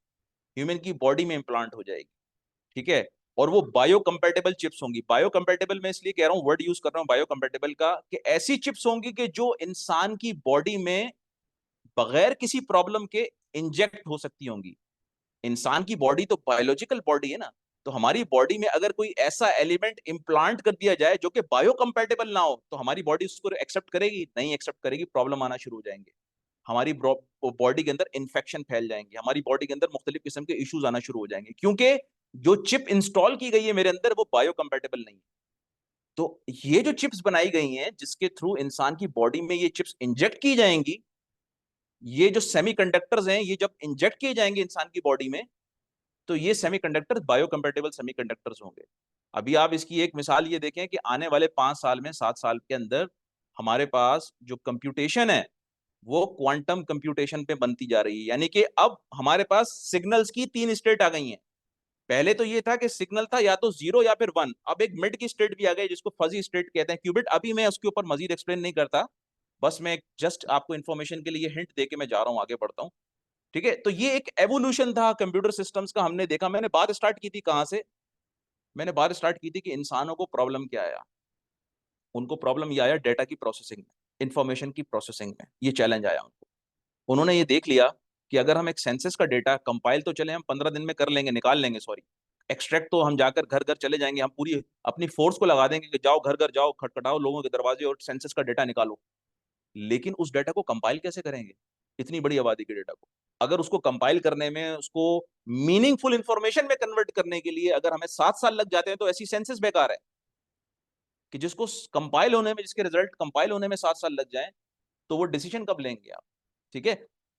ह्यूमन की बॉडी में इम्प्लांट हो जाएगी। ठीक है। और वो बायो कंपेटेबल चिप्स होंगी। बायो कंपेटेबल मैं इसलिए कह रहा हूँ, वर्ड यूज कर रहा हूँ बायो कंपेटेबल का, कि ऐसी चिप्स होंगी कि जो इंसान की बॉडी में बगैर किसी प्रॉब्लम के इंजेक्ट हो सकती होंगी। इंसान की बॉडी तो बायोलॉजिकल बॉडी है ना। तो हमारी बॉडी में अगर कोई ऐसा एलिमेंट इम्प्लांट कर दिया जाए जो कि बायो कंपेटेबल ना हो, तो हमारी बॉडी उसको एक्सेप्ट करेगी? नहीं एक्सेप्ट करेगी, प्रॉब्लम आना शुरू हो जाएंगे। हमारी बॉडी के अंदर इन्फेक्शन फैल जाएंगे, हमारी बॉडी के अंदर मुख्तलिफ किस्म के इश्यूज आना शुरू हो जाएंगे, क्योंकि जो चिप इंस्टॉल की गई है मेरे अंदर वो बायो कंपेटेबल नहीं है। तो ये जो चिप्स बनाई गई हैं, जिसके थ्रू इंसान की बॉडी में ये चिप्स इंजेक्ट की जाएंगी, ये जो सेमीकंडक्टर्स हैं, ये जब इंजेक्ट किए जाएंगे इंसान की बॉडी में, तो ये सेमीकंडक्टर्स बायोकम्पैटिबल सेमीकंडक्टर्स होंगे। अभी आप इसकी एक मिसाल ये देखें कि आने वाले 5 साल में, 7 साल के अंदर हमारे पास जो कंप्यूटेशन है वो क्वांटम कंप्यूटेशन पे बनती जा रही है। यानी कि अब हमारे पास सिग्नल्स की 3 स्टेट आ गई हैं। पहले तो ये था कि सिग्नल था या तो 0 या फिर 1, अब एक मिड की स्टेट भी आ गई जिसको फजी स्टेट कहते हैं, क्यूबिट। अभी मैं उसके ऊपर मजीद एक्सप्लेन नहीं करता, बस मैं जस्ट आपको इन्फॉर्मेशन के लिए हिंट दे के मैं जा रहा हूँ, आगे बढ़ता हूँ। ठीक है। तो ये एक एवोल्यूशन था कंप्यूटर सिस्टम्स का, हमने देखा। मैंने बात स्टार्ट की थी कहां से? मैंने बात स्टार्ट की थी कि इंसानों को प्रॉब्लम क्या आया। उनको प्रॉब्लम ये आया डेटा की प्रोसेसिंग में, इंफॉर्मेशन की प्रोसेसिंग में, ये चैलेंज आया उनको। उन्होंने ये देख लिया कि अगर हम एक सेंसस का डेटा कंपाइल तो चले हम 15 दिन में कर लेंगे, निकाल लेंगे, सॉरी, एक्सट्रैक्ट तो हम जाकर घर घर चले जाएंगे, हम पूरी अपनी फोर्स को लगा देंगे कि जाओ घर घर जाओ, खटखटाओ लोगों के दरवाजे और सेंसस का डेटा निकालो। लेकिन उस डेटा को कंपाइल कैसे करेंगे, इतनी बड़ी आबादी के डेटा को? अगर उसको कंपाइल करने में, उसको मीनिंगफुल इंफॉर्मेशन में कन्वर्ट करने के लिए अगर हमें 7 साल लग जाते हैं, तो ऐसी सेंसस बेकार है कि जिसको कंपाइल होने में, जिसके रिजल्ट कंपाइल होने में 7 साल लग जाएं, तो वो डिसीजन कब लेंगे आप? ठीक है।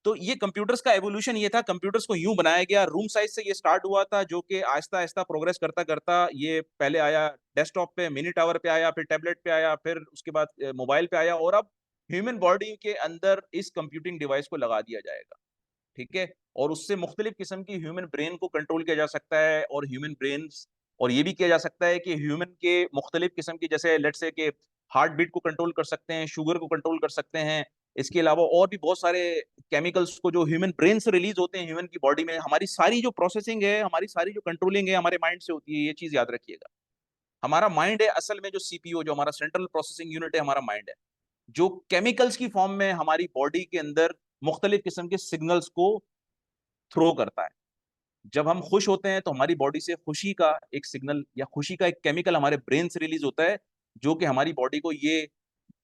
तो ये कंप्यूटर्स का एवोल्यूशन ये था। कंप्यूटर्स को यूं बनाया गया, रूम साइज से ये स्टार्ट हुआ था, जो कि आहिस्ता आहिस्ता प्रोग्रेस करता करता ये पहले आया डेस्कटॉप पे, मिनी टावर पे आया, फिर टैबलेट पे आया, फिर उसके बाद मोबाइल पे आया, और अब ह्यूमन बॉडी के अंदर इस कंप्यूटिंग डिवाइस को लगा दिया जाएगा। ठीक है। और उससे मुख्तलिफ किस्म की ह्यूमन ब्रेन को कंट्रोल किया जा सकता है, और ह्यूमन ब्रेन, और ये भी किया जा सकता है कि ह्यूमन के मुख्तलिफ किस्म की, जैसे लेट्स से कि हार्ट बीट को कंट्रोल कर सकते हैं, शुगर को कंट्रोल कर सकते हैं। इसके अलावा और भी बहुत सारे केमिकल्स को जो ह्यूमन ब्रेन से रिलीज होते हैं ह्यूमन की बॉडी में। हमारी सारी जो प्रोसेसिंग है, हमारी सारी जो कंट्रोलिंग है, हमारे माइंड से होती है, ये चीज याद रखिएगा। हमारा माइंड है असल में जो सीपीयू, जो हमारा सेंट्रल प्रोसेसिंग यूनिट है, हमारा माइंड है, जो केमिकल्स की फॉर्म में हमारी बॉडी के अंदर मुख्तलिफ किस्म के सिग्नल्स को थ्रो करता है। जब हम खुश होते हैं तो हमारी बॉडी से खुशी का एक सिग्नल या खुशी का एक केमिकल हमारे ब्रेन से रिलीज होता है, जो कि हमारी बॉडी को ये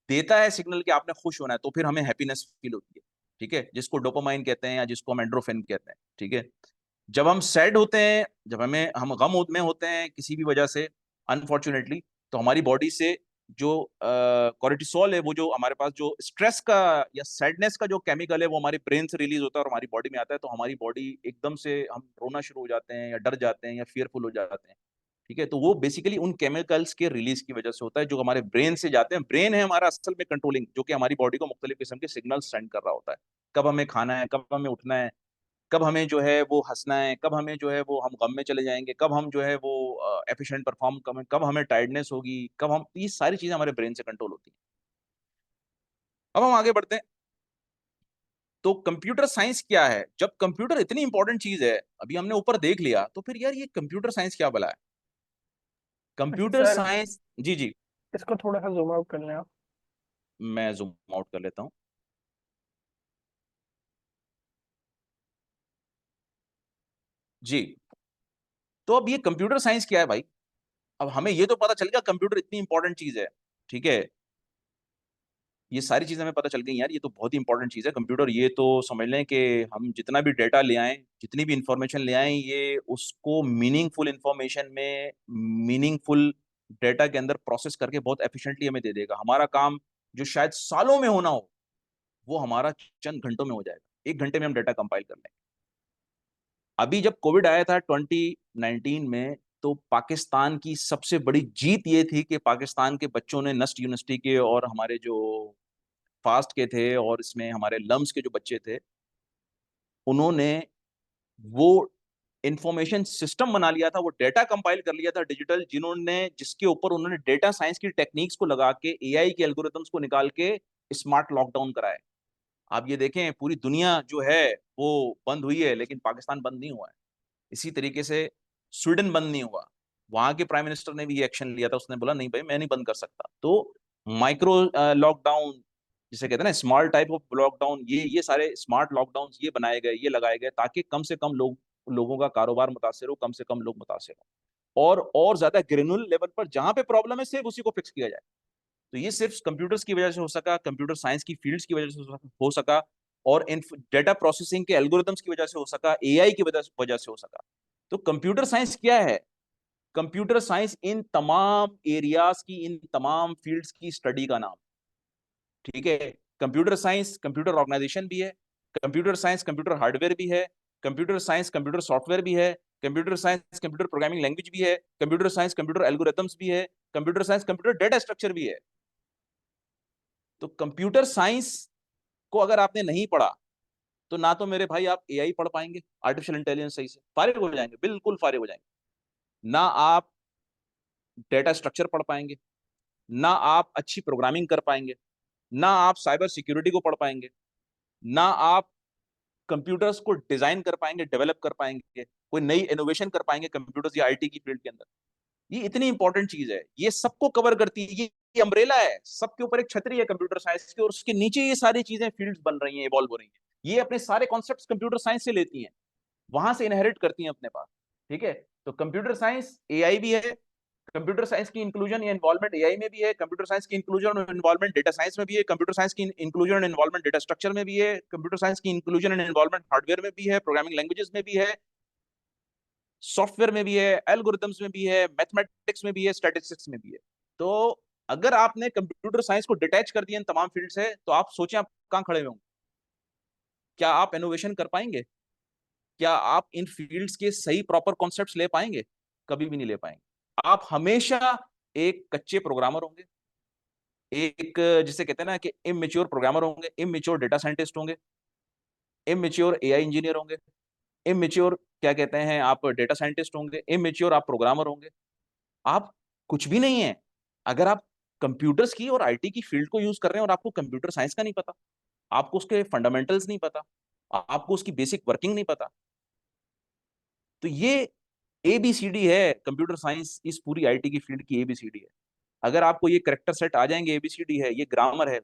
देता है सिग्नल कि आपने खुश होना है, तो फिर हमें हैप्पीनेस फील होती है। ठीक है। जिसको डोपामाइन कहते हैं या जिसको हम एंड्रोफिन कहते हैं। ठीक है। जब हम सैड होते हैं, जब हम गम में होते हैं किसी भी वजह से, अनफॉर्चुनेटली, तो हमारी बॉडी से जो कोर्टिसोल है, वो जो हमारे पास जो स्ट्रेस का या सैडनेस का जो केमिकल है, वो हमारे ब्रेन से रिलीज होता है और हमारी बॉडी में आता है। तो हमारी बॉडी एकदम से, हम रोना शुरू हो जाते हैं या डर जाते हैं या फियरफुल हो जाते हैं। ठीक है। तो वो बेसिकली उन केमिकल्स के रिलीज की वजह से होता है, जो हमारे ब्रेन से जाते हैं। ब्रेन है हमारा असल में कंट्रोलिंग, जो कि हमारी बॉडी को मुख्तलिफ किस्म के सिग्नल सेंड कर रहा होता है। कब हमें खाना है, कब हमें उठना है, कब हमें जो है वो हंसना है, कब हमें जो है वो हम गम में चले जाएंगे, कब हम जो है वो एफिशिएंट परफॉर्म, कब हमें टायर्डनेस होगी, कब हम, ये सारी चीजें हमारे ब्रेन से कंट्रोल होती हैं। अब हम आगे बढ़ते हैं। तो कंप्यूटर साइंस क्या है? जब कंप्यूटर इतनी इंपॉर्टेंट चीज है, अभी हमने ऊपर देख लिया, तो फिर यार ये कंप्यूटर साइंस क्या भला है? अच्छा कंप्यूटर सर, साइंस, जी जी, इसको थोड़ा सा जूम आउट कर लें आप। मैं जूम आउट कर लेता हूँ। जी। तो अब ये कंप्यूटर साइंस क्या है भाई? अब हमें ये तो पता चल गया कंप्यूटर इतनी इंपॉर्टेंट चीज है। ठीक है। ये सारी चीजें हमें पता चल गई यार, ये तो बहुत ही इंपॉर्टेंट चीज है कंप्यूटर। ये तो समझ लें कि हम जितना भी डेटा ले आए, जितनी भी इंफॉर्मेशन ले आए, ये उसको मीनिंगफुल इंफॉर्मेशन में, मीनिंगफुल डेटा के अंदर प्रोसेस करके बहुत एफिशिएंटली हमें दे देगा। हमारा काम जो शायद सालों में होना हो, वो हमारा चंद घंटों में हो जाएगा, 1 घंटे में हम डाटा कंपाइल कर लेंगे। अभी जब कोविड आया था 2019 में, तो पाकिस्तान की सबसे बड़ी जीत ये थी कि पाकिस्तान के बच्चों ने, नस्ट यूनिवर्सिटी के और हमारे जो फास्ट के थे और इसमें हमारे लम्स के जो बच्चे थे, उन्होंने वो इंफॉर्मेशन सिस्टम बना लिया था, वो डेटा कंपाइल कर लिया था डिजिटल, जिसके ऊपर उन्होंने डेटा साइंस की टेक्निक्स को लगा के, एआई के एल्गोरिथम्स को निकाल के स्मार्ट लॉकडाउन कराए। आप ये देखें, पूरी दुनिया जो है वो बंद हुई है, लेकिन पाकिस्तान बंद नहीं हुआ है। इसी तरीके से स्वीडन बंद नहीं हुआ, वहां के प्राइम मिनिस्टर ने भी ये एक्शन लिया था, उसने बोला नहीं भाई मैं नहीं बंद कर सकता। तो माइक्रो लॉकडाउन जिसे कहते हैं ना, स्मॉल टाइप ऑफ लॉकडाउन, ये सारे स्मार्ट लॉकडाउन ये बनाए गए, ये लगाए गए ताकि कम से कम लोगों का कारोबार मुतासर हो, कम से कम लोग मुतासर हो, और ज्यादा ग्रेनुलर लेवल पर जहां पे प्रॉब्लम है सिर्फ उसी को फिक्स किया जाए। तो ये सिर्फ कंप्यूटर्स की वजह से हो सका, कंप्यूटर साइंस की फील्ड्स की वजह से हो सका, और इन डेटा प्रोसेसिंग के एल्गोरिथम्स की वजह से हो सका, एआई की वजह से हो सका। तो कंप्यूटर साइंस क्या है? कंप्यूटर साइंस इन तमाम एरियाज की, इन तमाम फील्ड्स की स्टडी का नाम, ठीक है। कंप्यूटर साइंस कंप्यूटर ऑर्गेनाइजेशन भी है, कंप्यूटर साइंस कंप्यूटर हार्डवेयर भी है, कंप्यूटर साइंस कंप्यूटर सॉफ्टवेयर भी है, computer science computer programming language भी है, कंप्यूटर साइंस कंप्यूटर एल्गोरिथम्स भी है, computer science computer data structure भी है। तो कंप्यूटर साइंस को अगर आपने नहीं पढ़ा, तो ना तो मेरे भाई आप एआई पढ़ पाएंगे, आर्टिफिशियल इंटेलिजेंस सही से फारिग हो जाएंगे, बिल्कुल फारिग हो जाएंगे। ना आप डेटा स्ट्रक्चर पढ़ पाएंगे, ना आप अच्छी प्रोग्रामिंग कर पाएंगे, ना आप साइबर सिक्योरिटी को पढ़ पाएंगे, ना आप कंप्यूटर्स को डिजाइन कर पाएंगे, डेवलप कर पाएंगे, कोई नई इनोवेशन कर पाएंगे कंप्यूटर्स या आईटी की फील्ड के अंदर। ये इतनी इंपॉर्टेंट चीज है, ये सबको कवर करती है, ये अम्ब्रेला है, सबके ऊपर एक छतरी है कंप्यूटर साइंस की, और उसके नीचे ये सारी चीजें फील्ड्स बन रही हैं, इवॉल्व हो रही हैं। ये अपने सारे कॉन्सेप्ट्स कंप्यूटर साइंस से लेती हैं, वहां से इनहेरिट करती हैं अपने पास, ठीक है। तो कंप्यूटर साइंस एआई भी है, कंप्यूटर साइंस की इंक्लूजन या इन्वॉल्वमेंट एआई में भी है, कंप्यूटर साइंस की इंक्लूजन और इन्वॉल्वमेंट डेटा साइंस में भी है, कंप्यूटर साइंस की inclusion and involvement data structure में भी है, कंप्यूटर साइंस की इंक्लूजन एंड इन्वॉल्वमेंट हार्डवेयर में भी है, प्रोग्रामिंग लैंग्वेजेस में भी है, सॉफ्टवेयर में भी है, एल्गोरिथम्स में भी है, मैथमेटिक्स में भी है, स्टैटिस्टिक्स में भी है। तो अगर आपने कंप्यूटर साइंस को डिटैच कर दिया इन तमाम फील्ड से, तो आप सोचें आप कहाँ खड़े होंगे? क्या आप इनोवेशन कर पाएंगे? क्या आप इन फील्ड्स के सही प्रॉपर कॉन्सेप्ट्स ले पाएंगे? कभी भी नहीं ले पाएंगे। आप हमेशा एक कच्चे प्रोग्रामर होंगे, एक जिसे कहते हैं ना कि इमेच्योर प्रोग्रामर होंगे, इमेच्योर डेटा साइंटिस्ट होंगे, इमेच्योर एआई इंजीनियर होंगे, इमेच्योर क्या कहते हैं आप डेटा साइंटिस्ट होंगे, इमेच्योर आप प्रोग्रामर होंगे। आप कुछ भी नहीं है अगर आप कंप्यूटर्स की और आईटी की फील्ड को यूज कर रहे हैं और आपको कंप्यूटर साइंस का नहीं पता, आपको उसके फंडामेंटल्स नहीं पता, आपको उसकी बेसिक वर्किंग नहीं पता। तो ये एबीसीडी है कंप्यूटर साइंस, इस पूरी आईटी की फील्ड की एबीसीडी है। अगर आपको ये करेक्टर सेट आ जाएंगे, एबीसीडी है, ये ग्रामर है,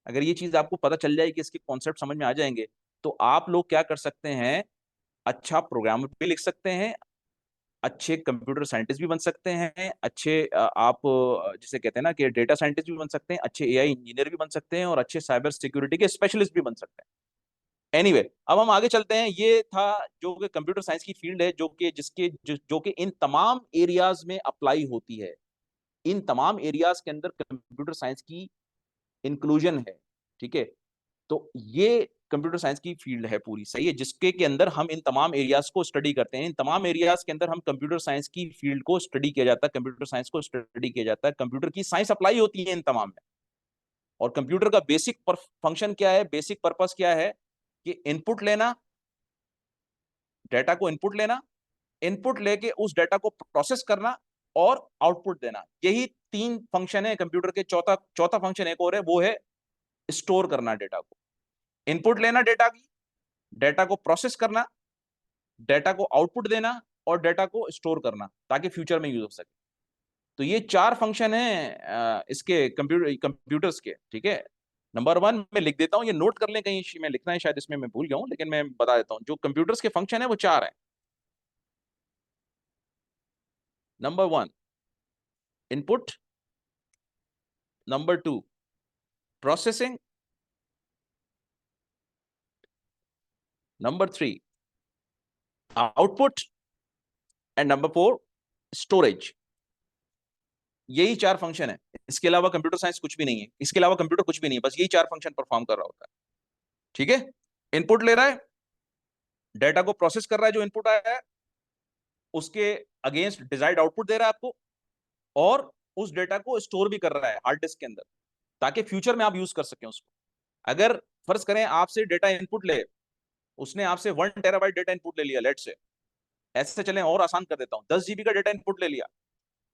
अगर ये चीज आपको पता चल जाएगी, इसके कॉन्सेप्ट समझ में आ जाएंगे, तो आप लोग क्या कर सकते हैं? अच्छा प्रोग्रामर भी लिख सकते हैं, अच्छे कंप्यूटर साइंटिस्ट भी बन सकते हैं, अच्छे आप जिसे कहते हैं ना कि डेटा साइंटिस्ट भी बन सकते हैं, अच्छे एआई इंजीनियर भी बन सकते हैं, और अच्छे साइबर सिक्योरिटी के स्पेशलिस्ट भी बन सकते हैं। एनीवे अब हम आगे चलते हैं। ये था जो कि कंप्यूटर साइंस की फील्ड है, जो कि इन तमाम एरियाज में अप्लाई होती है। इन तमाम एरियाज के अंदर कंप्यूटर साइंस की इंक्लूजन है, ठीक है। तो ये कंप्यूटर साइंस की फील्ड है पूरी, सही है, जिसके के अंदर हम इन तमाम एरियाज को स्टडी करते हैं। इन तमाम एरियाज के अंदर हम कंप्यूटर साइंस की फील्ड को स्टडी किया जाता है, कंप्यूटर साइंस को स्टडी किया जाता है, कंप्यूटर की साइंस अप्लाई होती है इन तमाम में। और कंप्यूटर का बेसिक फंक्शन क्या है, बेसिक पर्पस क्या है? कि इनपुट लेना, डेटा को इनपुट लेना, इनपुट लेके उस डेटा को प्रोसेस करना, और आउटपुट देना। यही 3 फंक्शन है कंप्यूटर के। चौथा चौथा फंक्शन एक और है, वो है स्टोर करना डेटा को। इनपुट लेना डेटा की, डेटा को प्रोसेस करना, डेटा को आउटपुट देना, और डेटा को स्टोर करना ताकि फ्यूचर में यूज हो सके। तो ये 4 फंक्शन हैं इसके कंप्यूटर्स के, ठीक है। नंबर 1 मैं लिख देता हूँ, ये नोट कर लें, कहीं मैं लिखना है शायद इसमें मैं भूल गया हूँ, लेकिन मैं बता देता हूँ जो कंप्यूटर्स के फंक्शन है वो 4 है। Number 1 input, number 2 processing, number 3 output, and number 4 storage. यही 4 फंक्शन है, इसके अलावा कंप्यूटर साइंस कुछ भी नहीं है, इसके अलावा कंप्यूटर कुछ भी नहीं है, बस यही 4 फंक्शन परफॉर्म कर रहा होता है। ठीक है, इनपुट ले रहा है, डेटा को प्रोसेस कर रहा है, जो इनपुट आया है उसके अगेंस्ट डिजायर्ड आउटपुट दे रहा है आपको, और उस डेटा को स्टोर भी कर रहा है हार्ड डिस्क के अंदर, ताकि फ्यूचर में आप यूज कर सकें उसको। अगर फर्ज करें आपसे डेटा इनपुट ले, उसने आपसे 1 टेराबाइट डेटा इनपुट ले लिया, लेट से, ऐसे चलें और आसान कर देता हूं, 10 GB का डेटा इनपुट ले लिया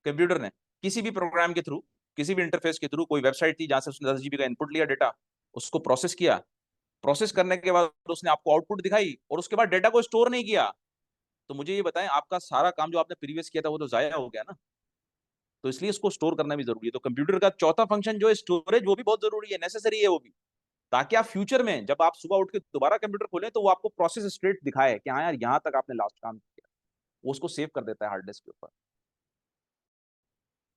कंप्यूटर ने, किसी भी प्रोग्राम के थ्रू, किसी भी इंटरफेस के थ्रू, कोई वेबसाइट थी जहां से उसने 10 GB का इनपुट लिया डेटा, उसको प्रोसेस किया, प्रोसेस करने के बाद उसने आपको आउटपुट दिखाई, और उसके बाद डेटा को स्टोर नहीं किया, तो मुझे ये बताएं, आपका सारा काम जो आपने प्रीवियस किया था वो तो जाया हो गया ना। तो इसलिए इसको स्टोर करना भी जरूरी है। तो कंप्यूटर का चौथा फंक्शन जो है स्टोरेज, वो भी बहुत जरूरी है, नेसेसरी है वो भी, ताकि आप फ्यूचर में जब आप सुबह उठ के दोबारा कंप्यूटर खोलें तो वो आपको प्रोसेस स्टेट दिखाए कि हाँ यार यहाँ तक आपने लास्ट काम किया, वो उसको सेव कर देता है हार्ड डिस्क के ऊपर।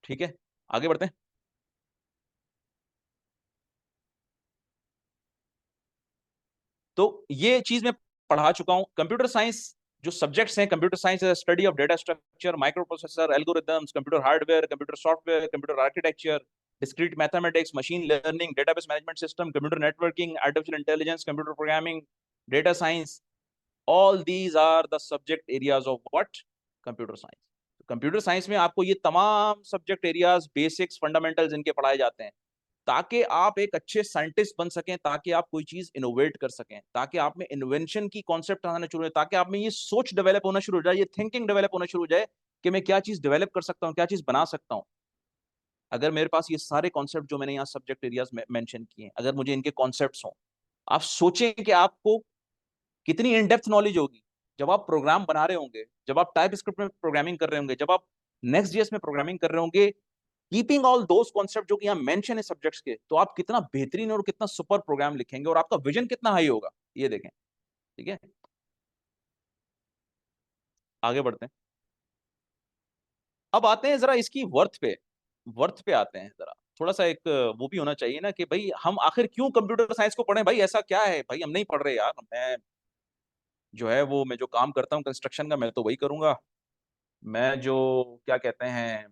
ठीक है, आगे बढ़ते हैं। तो ये चीज मैं पढ़ा चुका हूँ। कंप्यूटर साइंस जो सब्जेक्ट्स हैं, computer science study of data structure, micro processor, algorithms, computer hardware, computer software, computer architecture, discrete mathematics, machine learning, database management system, computer networking, artificial intelligence, computer programming, data science, all these are the subject areas of what, computer science. Computer science में आपको ये तमाम subject areas, basics, fundamentals इनके पढ़ाए जाते हैं, ताकि आप एक अच्छे साइंटिस्ट बन सकें, ताकि आप कोई चीज इनोवेट कर सकें, ताकि आप में इन्वेंशन की कॉन्सेप्ट आना शुरू हो, ताकि आप में ये सोच डेवलप होना शुरू हो जाए, ये थिंकिंग डेवलप होना शुरू हो जाए कि मैं क्या चीज डेवलप कर सकता हूँ, क्या चीज बना सकता हूँ। अगर मेरे पास ये सारे कॉन्सेप्ट जो मैंने यहाँ सब्जेक्ट एरियाज में मेंशन किए हैं, अगर मुझे इनके कॉन्सेप्ट्स हों, आप सोचें कि आपको कितनी इन डेप्थ नॉलेज होगी जब आप प्रोग्राम बना रहे होंगे, जब आप टाइप स्क्रिप्ट में प्रोग्रामिंग कर रहे होंगे, जब आप नेक्स्ट जेएस में प्रोग्रामिंग कर रहे होंगे, कीपिंग ऑल दोस कॉन्सेप्ट जो कि यहाँ मेंशन है सब्जेक्ट्स के, तो आप कितना बेहतरीन और कितना सुपर प्रोग्राम लिखेंगे, और आपका विजन कितना हाई होगा, ये देखें। ठीक है, आगे बढ़ते हैं। अब आते हैं जरा इसकी वर्थ पे, वर्थ पे आते हैं जरा। थोड़ा सा एक वो भी होना चाहिए ना कि भाई हम आखिर क्यों कंप्यूटर साइंस को पढ़ें, भाई ऐसा क्या है, भाई हम नहीं पढ़ रहे यार, मैं जो है वो, मैं जो काम करता हूँ कंस्ट्रक्शन का, मैं तो वही करूंगा। मैं जो क्या कहते हैं,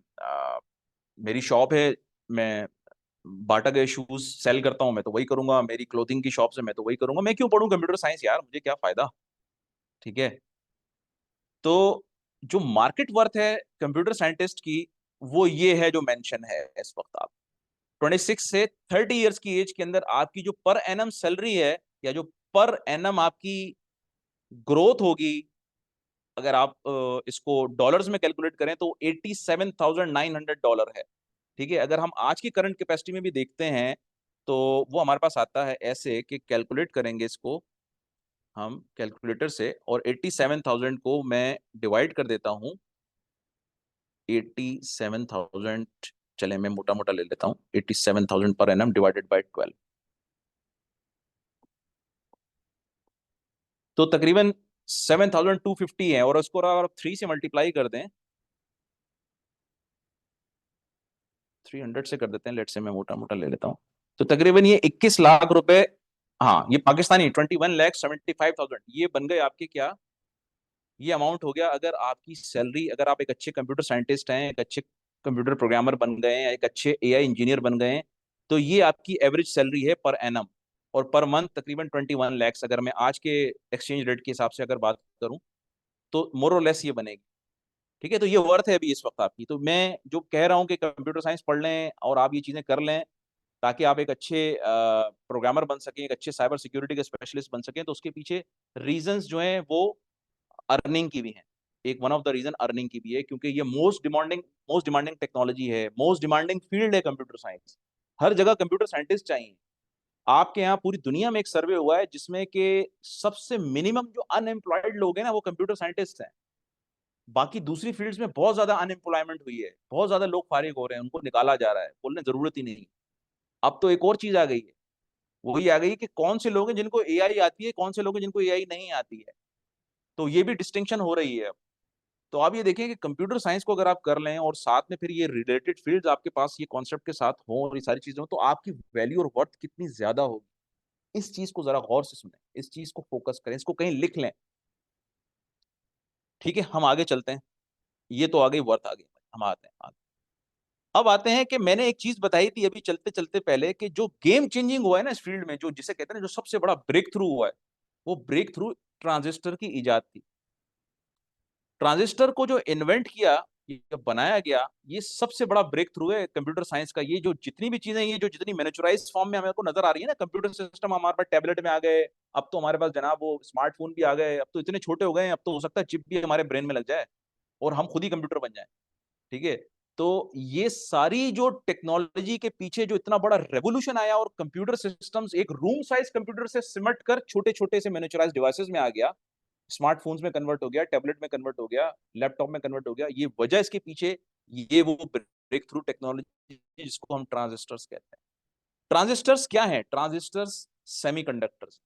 मेरी शॉप है, मैं बाटा के शूज सेल करता हूँ, मैं तो वही करूंगा। मेरी क्लोथिंग की शॉप से, मैं तो वही करूंगा। मैं क्यों पढ़ूं कंप्यूटर साइंस यार, मुझे क्या फायदा। ठीक है, तो जो मार्केट वर्थ है कंप्यूटर साइंटिस्ट की, वो ये है जो मेंशन है इस वक्त। आप 26 से 30 ईयर्स की एज के अंदर आपकी जो पर एनम सैलरी है, या जो पर एनम आपकी ग्रोथ होगी, अगर आप इसको डॉलर्स में कैलकुलेट करें तो $87,900 है। ठीक है, अगर हम आज की करंट कैपेसिटी में भी देखते हैं तो वो हमारे पास आता है ऐसे कि कैलकुलेट करेंगे इसको हम कैलकुलेटर से, और 87,000 को मैं डिवाइड कर देता हूँ 87,000, चले मैं मोटा मोटा ले लेता हूँ, 87,000 पर एनम डिवाइडेड बाय 12, तो तकरीबन 7,250 है। और उसको अगर 3 से मल्टीप्लाई कर दें, 300 से कर देते हैं, लेट से मैं मोटा मोटा ले लेता हूँ, तो तकरीबन ये 21 लाख रुपए, हाँ ये पाकिस्तानी, 21,75,000, ये बन गए आपके क्या, ये अमाउंट हो गया। अगर आपकी सैलरी, अगर आप एक अच्छे कंप्यूटर साइंटिस्ट हैं, एक अच्छे कंप्यूटर प्रोग्रामर बन गए हैं, एक अच्छे एआई इंजीनियर बन गए हैं, तो ये आपकी एवरेज सैलरी है पर एनम, और पर मंथ तकरीबन 21 लैक्स, अगर मैं आज के एक्सचेंज रेट के हिसाब से अगर बात करूं, तो मोर और लेस ये बनेगी। ठीक है, तो ये वर्थ है अभी इस वक्त आपकी। तो मैं जो कह रहा हूँ कि कंप्यूटर साइंस पढ़ लें और आप ये चीज़ें कर लें, ताकि आप एक अच्छे प्रोग्रामर बन सकें, एक अच्छे साइबर सिक्योरिटी के स्पेशलिस्ट बन सकें, तो उसके पीछे रीजंस जो हैं वो अर्निंग की भी है। एक one of the reason earning की भी है, क्योंकि ये मोस्ट डिमांडिंग टेक्नोलॉजी है, मोस्ट डिमांडिंग फील्ड है कंप्यूटर साइंस। हर जगह कंप्यूटर साइंटिस्ट चाहिए। आपके यहाँ पूरी दुनिया में एक सर्वे हुआ है जिसमें कि सबसे मिनिमम जो अनएम्प्लॉयड लोग हैं ना, वो कंप्यूटर साइंटिस्ट हैं। बाकी दूसरी फील्ड्स में बहुत ज्यादा अनएम्प्लॉयमेंट हुई है, बहुत ज्यादा लोग फारिग हो रहे हैं, उनको निकाला जा रहा है, बोलने जरूरत ही नहीं। अब तो एक और चीज आ गई है, वही आ गई कि कौन से लोग हैं जिनको एआई आती है, कौन से लोग हैं जिनको एआई नहीं आती है। तो ये भी डिस्टिंक्शन हो रही है। तो आप ये देखिए कि कंप्यूटर साइंस को अगर आप कर लें, और साथ में फिर ये रिलेटेड फील्ड्स आपके पास ये कॉन्सेप्ट के साथ हों, और ये सारी चीजें हों, तो आपकी वैल्यू और वर्थ कितनी ज्यादा होगी। इस चीज को जरा गौर से सुनें, इस चीज को फोकस करें, इसको कहीं लिख लें। ठीक है, हम आगे चलते हैं। ये तो आ गई वर्थ, आ गई, हम आते हैं आगे। अब आते हैं कि मैंने एक चीज बताई थी अभी चलते चलते पहले, कि जो गेम चेंजिंग हुआ है ना इस फील्ड में, जो जिसे कहते हैं ना, जो सबसे बड़ा ब्रेक थ्रू हुआ है, वो ब्रेक थ्रू ट्रांजिस्टर की इजाद थी। ट्रांजिस्टर को जो इन्वेंट किया, ये जो बनाया गया, ये सबसे बड़ा ब्रेक थ्रू है कंप्यूटर साइंस का। ये जो जितनी भी चीजें, ये जो जितनी मैन्युचराइज फॉर्म में हमें को नजर आ रही है ना, कंप्यूटर सिस्टम हमारे पास टैबलेट में आ गए, अब तो हमारे पास जनाब वो स्मार्टफोन भी आ गए, अब तो इतने छोटे हो गए हैं, अब तो हो सकता है चिप भी हमारे ब्रेन में लग जाए और हम खुद ही कंप्यूटर बन जाए। ठीक है। तो ये सारी जो टेक्नोलॉजी के पीछे जो इतना बड़ा रेवोल्यूशन आया, और कंप्यूटर सिस्टम्स एक रूम साइज कंप्यूटर से सिमट कर छोटे छोटे से मैन्युचराइज डिवाइसेस में आ गया, स्मार्टफोन्स में कन्वर्ट हो गया, टैबलेट में कन्वर्ट हो गया, लैपटॉप में कन्वर्ट हो गया। ये वजह इसके पीछे ये वो ब्रेक थ्रू टेक्नोलॉजी जिसको हम ट्रांजिस्टर्स कहते हैं। ट्रांजिस्टर्स क्या है? Transistors semiconductors.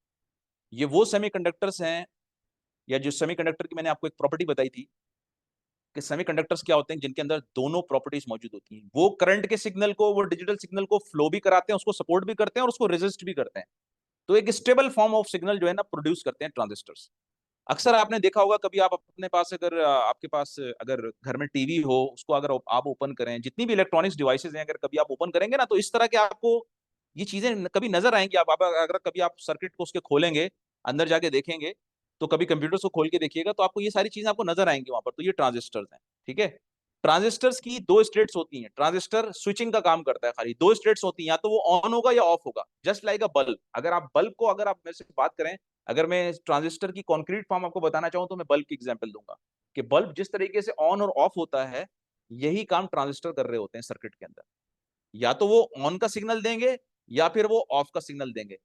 ये वो सेमीकंडक्टर्स हैं, या जो सेमीकंडक्टर की मैंने आपको एक प्रॉपर्टी बताई थी कि सेमीकंडक्टर्स क्या होते हैं, जिनके अंदर दोनों प्रॉपर्टीज मौजूद होती हैं। वो करंट के सिग्नल को, वो डिजिटल सिग्नल को फ्लो भी कराते हैं, उसको सपोर्ट भी करते हैं और उसको रेजिस्ट भी करते हैं। तो एक स्टेबल फॉर्म ऑफ सिग्नल जो है ना, प्रोड्यूस करते हैं ट्रांजिस्टर्स। अक्सर आपने देखा होगा, कभी आप अपने पास अगर आपके पास अगर घर में टीवी हो, उसको अगर आप ओपन करें, जितनी भी इलेक्ट्रॉनिक्स डिवाइसेज हैं, अगर कभी आप ओपन करेंगे ना, तो इस तरह के आपको ये चीजें कभी नजर आएंगी। आप अगर कभी आप सर्किट को उसके खोलेंगे, अंदर जाके देखेंगे, तो कभी कंप्यूटर को खोल के देखिएगा, तो आपको ये सारी चीजें आपको नजर आएंगी वहां पर। तो ये ट्रांजिस्टर्स हैं। ठीक है। ट्रांजिस्टर्स की दो स्टेट्स होती हैं। ट्रांजिस्टर स्विचिंग का काम करता है। खाली दो स्टेट्स होती हैं, या तो वो ऑन होगा या ऑफ होगा, जस्ट लाइक अ बल्ब। अगर आप बल्ब को, अगर आप मेरे से बात करें, अगर मैं ट्रांजिस्टर की कॉन्क्रीट फॉर्म आपको बताना चाहूं, तो मैं बल्ब की एग्जांपल दूंगा कि बल्ब जिस तरीके से ऑन और ऑफ होता है, यही काम ट्रांजिस्टर कर रहे होते हैं सर्किट के अंदर। या तो वो ऑन का सिग्नल देंगे, या फिर वो ऑफ का सिग्नल देंगे।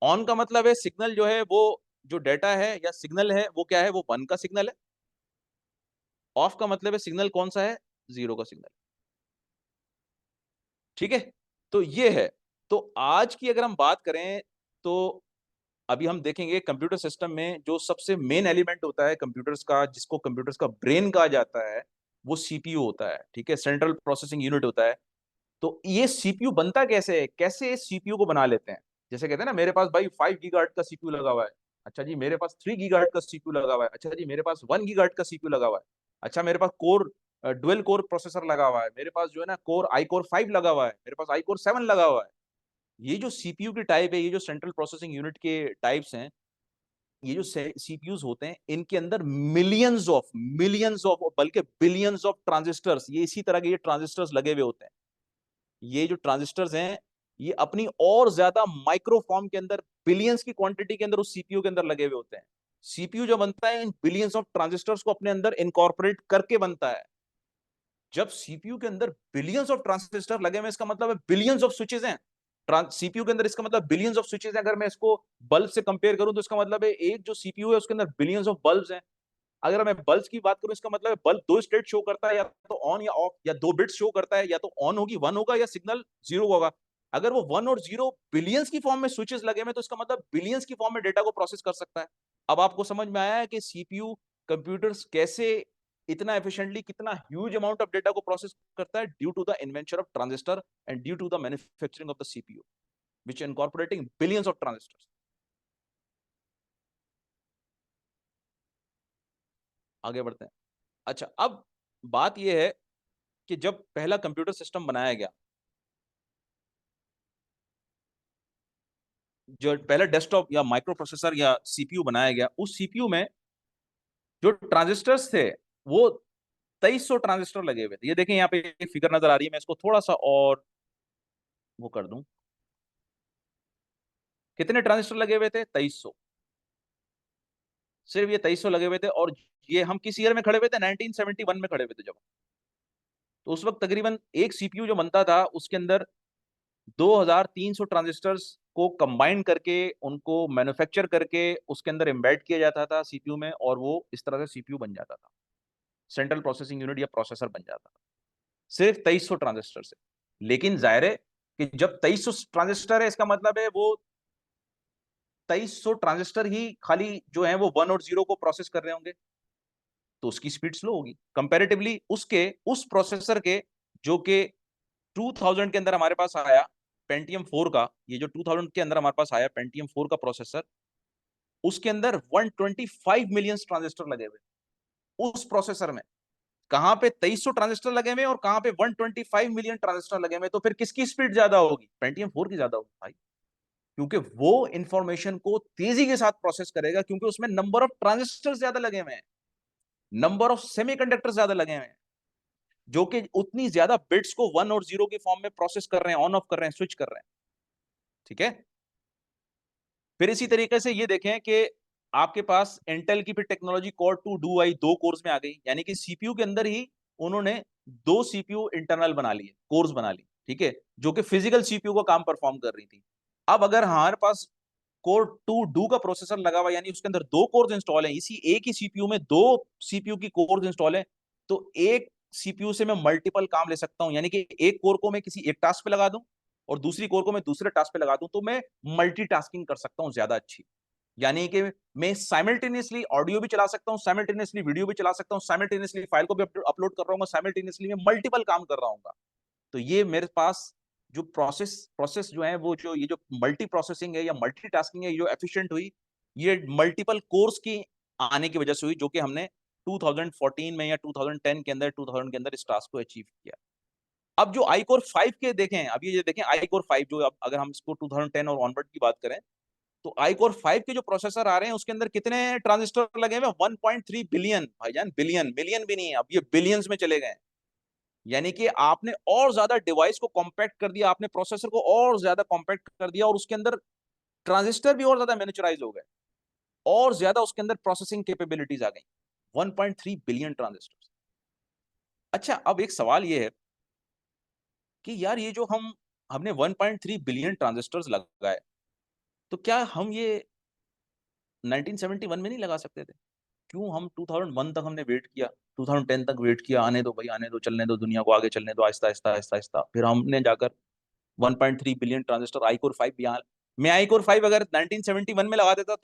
ऑन का मतलब है सिग्नल जो है वो, जो डेटा है या सिग्नल है, वो क्या है, वो 1 का सिग्नल है। ऑफ का मतलब है सिग्नल कौन सा है, 0 का सिग्नल। ठीक है। तो ये है। तो आज की अगर हम बात करें, तो अभी हम देखेंगे कंप्यूटर सिस्टम में जो सबसे मेन एलिमेंट होता है कंप्यूटर्स का, जिसको कंप्यूटर्स का ब्रेन कहा जाता है, वो सीपीयू होता है। ठीक है। सेंट्रल प्रोसेसिंग यूनिट होता है। तो ये सीपीयू बनता कैसे है, कैसे इस सीपीयू को बना लेते हैं? जैसे कहते हैं ना, मेरे पास भाई 5 गीगाहर्ट्ज का सीपीयू लगा हुआ है। अच्छा जी, मेरे पास 3 गीगाहर्ट्ज का सीपीयू लगा हुआ है। अच्छा जी, मेरे पास 1 गीगाहर्ट्ज का सीपीयू लगा हुआ है। अच्छा, मेरे पास कोर डुअल कोर प्रोसेसर लगा हुआ है। मेरे पास जो है ना कोर आई कोर 5 लगा हुआ है। मेरे पास आई कोर 7 लगा हुआ है। ये जो सीपीयू की टाइप है, ये जो सेंट्रल प्रोसेसिंग यूनिट के टाइप्स हैं, ये जो सीपीयूज होते हैं, इनके अंदर मिलियंस ऑफ बल्कि बिलियंस ऑफ ट्रांजिस्टर्स, ये इसी तरह के ये ट्रांजिस्टर्स लगे हुए होते हैं। ये जो ट्रांजिस्टर्स हैं, ये अपनी और ज्यादा माइक्रोफॉर्म के अंदर, बिलियंस की क्वांटिटी के अंदर उस सीपीयू के अंदर लगे हुए होते हैं। सीपीयू जो बनता है, इन बिलियंस ऑफ ट्रांजिस्टर्स को अपने अंदर इनकॉर्पोरेट करके बनता है। जब सीपीयू के अंदर बिलियंस ऑफ ट्रांजिस्टर लगे हुए, इसका मतलब है बिलियंस ऑफ स्विचेस हैं। सीपीयू के अंदर, इसका मतलब बिलियंस ऑफ स्विचेस हैं। अगर मैं इसको बल्ब से कंपेयर करूं, तो इसका मतलब है एक जो सीपीयू है, उसके अंदर बिलियंस ऑफ बल्ब्स हैं। अगर मैं बल्ब की बात करूं, इसका मतलब है बल्ब दो स्टेट शो करता है, या तो ऑन या ऑफ, या दो बिट्स शो करता है, या तो ऑन होगी 1 होगा, या सिग्नल 0 होगा। अगर वो 1 और 0 बिलियंस की फॉर्म में स्विचेस लगे हैं, तो इसका मतलब बिलियंस की फॉर्म में डेटा को प्रोसेस कर सकता है। अब आपको समझ में आया है कि सीपीयू कंप्यूटर्स कैसे इतना एफिशिएंटली, कितना ह्यूज अमाउंट ऑफ डेटा को प्रोसेस करता है, due to the invention of transistor and due to the manufacturing of the CPU which incorporating billions of transistors. आगे बढ़ते हैं। अच्छा, अब बात यह है कि जब पहला कंप्यूटर सिस्टम बनाया गया, जो पहला डेस्कटॉप या माइक्रो प्रोसेसर या सीपीयू बनाया गया, उस सीपीयू में जो ट्रांजिस्टर्स थे, वो 2300 ट्रांजिस्टर लगे हुए थे। ये देखें, यहाँ पे फिगर नजर आ रही है, मैं इसको थोड़ा सा और वो कर दूं। कितने ट्रांजिस्टर लगे हुए थे? 2300। सिर्फ ये 2300 लगे हुए थे। और ये हम किस ईयर में खड़े हुए थे? 1971 में खड़े हुए थे जब। तो उस वक्त तकरीबन एक सीपीयू जो बनता था, उसके अंदर 2300 ट्रांजिस्टर्स को कंबाइन करके, उनको मैन्युफैक्चर करके, उसके अंदर एम्बेड किया जाता था सीपीयू में, और वो इस तरह से सीपीयू बन जाता था, सेंट्रल प्रोसेसिंग यूनिट या प्रोसेसर बन जाता था, सिर्फ 2300 ट्रांजिस्टर से। लेकिन जाहिर है कि जब 2300 ट्रांजिस्टर है, इसका मतलब है वो 2300 ट्रांजिस्टर ही खाली जो है वो 1 और 0 को प्रोसेस कर रहे होंगे, तो उसकी स्पीड स्लो होगी कंपैरेटिवली उसके, उस प्रोसेसर के, जो कि 2000 के अंदर हमारे पास आया, पेंटियम 4 का। ये जो 2000 के अंदर हमारे पास आया पेंटियम 4 का प्रोसेसर, उसके अंदर 125 मिलियन ट्रांजिस्टर लगे हुए उस प्रोसेसर में। कहां पे 2300 ट्रांजिस्टर लगे हुए और कहां पे 125 मिलियन ट्रांजिस्टर लगे हुए, तो फिर किसकी स्पीड ज्यादा होगी? पेंटियम 4 की ज्यादा होगी भाई, क्योंकि वो इंफॉर्मेशन को तेजी के साथ प्रोसेस करेगा, क्योंकि उसमें नंबर ऑफ ट्रांजिस्टर ज्यादा लगे हुए हैं, नंबर ऑफ सेमीकंडक्टर ज्यादा लगे हुए हैं, जो कि उतनी ज्यादा बिट्स को 1 और 0 के फॉर्म में प्रोसेस कर रहे हैं, ऑन ऑफ कर रहे हैं, स्विच कर रहे हैं। ठीक है। फिर इसी तरीके से ये देखें कि आपके पास इंटेल की फिर technology core 2 do I 2 course में आ गई, यानी कि सीपीयू के अंदर ही उन्होंने 2 सीपीयू इंटरनल बना लिए, कोर्स बना ली। ठीक है, जो कि फिजिकल सीपीयू का काम परफॉर्म कर रही थी। अब अगर हमारे पास कोर 2 डू का प्रोसेसर लगा हुआ, यानी उसके अंदर 2 कोर्स इंस्टॉल हैं, इसी एक ही सीपीयू में 2 सीपीयू की कोर्स इंस्टॉल है, तो एक सीपीयू से मैं मल्टीपल काम ले सकता हूं, यानी कि एक कोर को मैं किसी एक टास्क पे लगा दूं और दूसरी कोर को मैं दूसरे टास्क पे लगा दूं, तो मैं मल्टीटास्किंग कर सकता हूं ज्यादा अच्छी। यानी कि मैं साइमल्टेनियसली ऑडियो भी चला सकता हूं, साइमल्टेनियसली वीडियो भी चला सकता हूं, साइमल्टेनियसली फाइल को भी अपलोड कर रहा हूँ, साइमल्टेनियसली मैं मल्टीपल काम कर रहा हूँ। तो ये मेरे पास जो प्रोसेस प्रोसेस जो है, वो जो ये जो मल्टी प्रोसेसिंग है या मल्टीटास्किंग है, ये जो एफिशिएंट हुई, ये मल्टीपल कोर्स की आने की वजह से हुई, जो कि हमने 2014 में या 2010 के अंदर 2000 के अंदर इस टास्क को अचीव किया। अब जो आई कोर 5 के देखें, अब ये देखें आई कोर 5 जो, अब अगर हम इसको 2010 और ऑनवर्ड की बात करें, तो आई कोर 5 के जो प्रोसेसर आ रहे हैं उसके अंदर कितने ट्रांजिस्टर लगे हुए? 1.3 बिलियन भाईजान, बिलियन, मिलियन भी नहीं है, अब ये बिलियंस में चले गए। यानी कि आपने और ज्यादा डिवाइस को कॉम्पैक्ट कर दिया, आपने प्रोसेसर को और ज्यादा कॉम्पैक्ट कर दिया, और उसके अंदर ट्रांजिस्टर भी और ज्यादा मैन्युचराइज हो गए, और ज्यादा उसके अंदर प्रोसेसिंग कैपेबिलिटीज आ गई। 1.3 बिलियन ट्रांजिस्टर। अच्छा, अब एक सवाल ये है कि यार ये जो हमने 1.3 बिलियन ट्रांजिस्टर्स लगाए, तो क्या हम ये 1971 में नहीं लगा सकते थे? क्यों हम 2001 तक हमने वेट किया, 2010 तक वेट किया? आने दो भाई, आने दो, चलने दो, दुनिया को आगे चलने दो, आहिस्ता आहिस्ता आहिस्ता आहिस्ता, फिर हमने जाकर 1.3 बिलियन ट्रांजिस्टर आई कोर 5 यहाँ। मैं आई कोर 5 अगर 1971 में लगा देता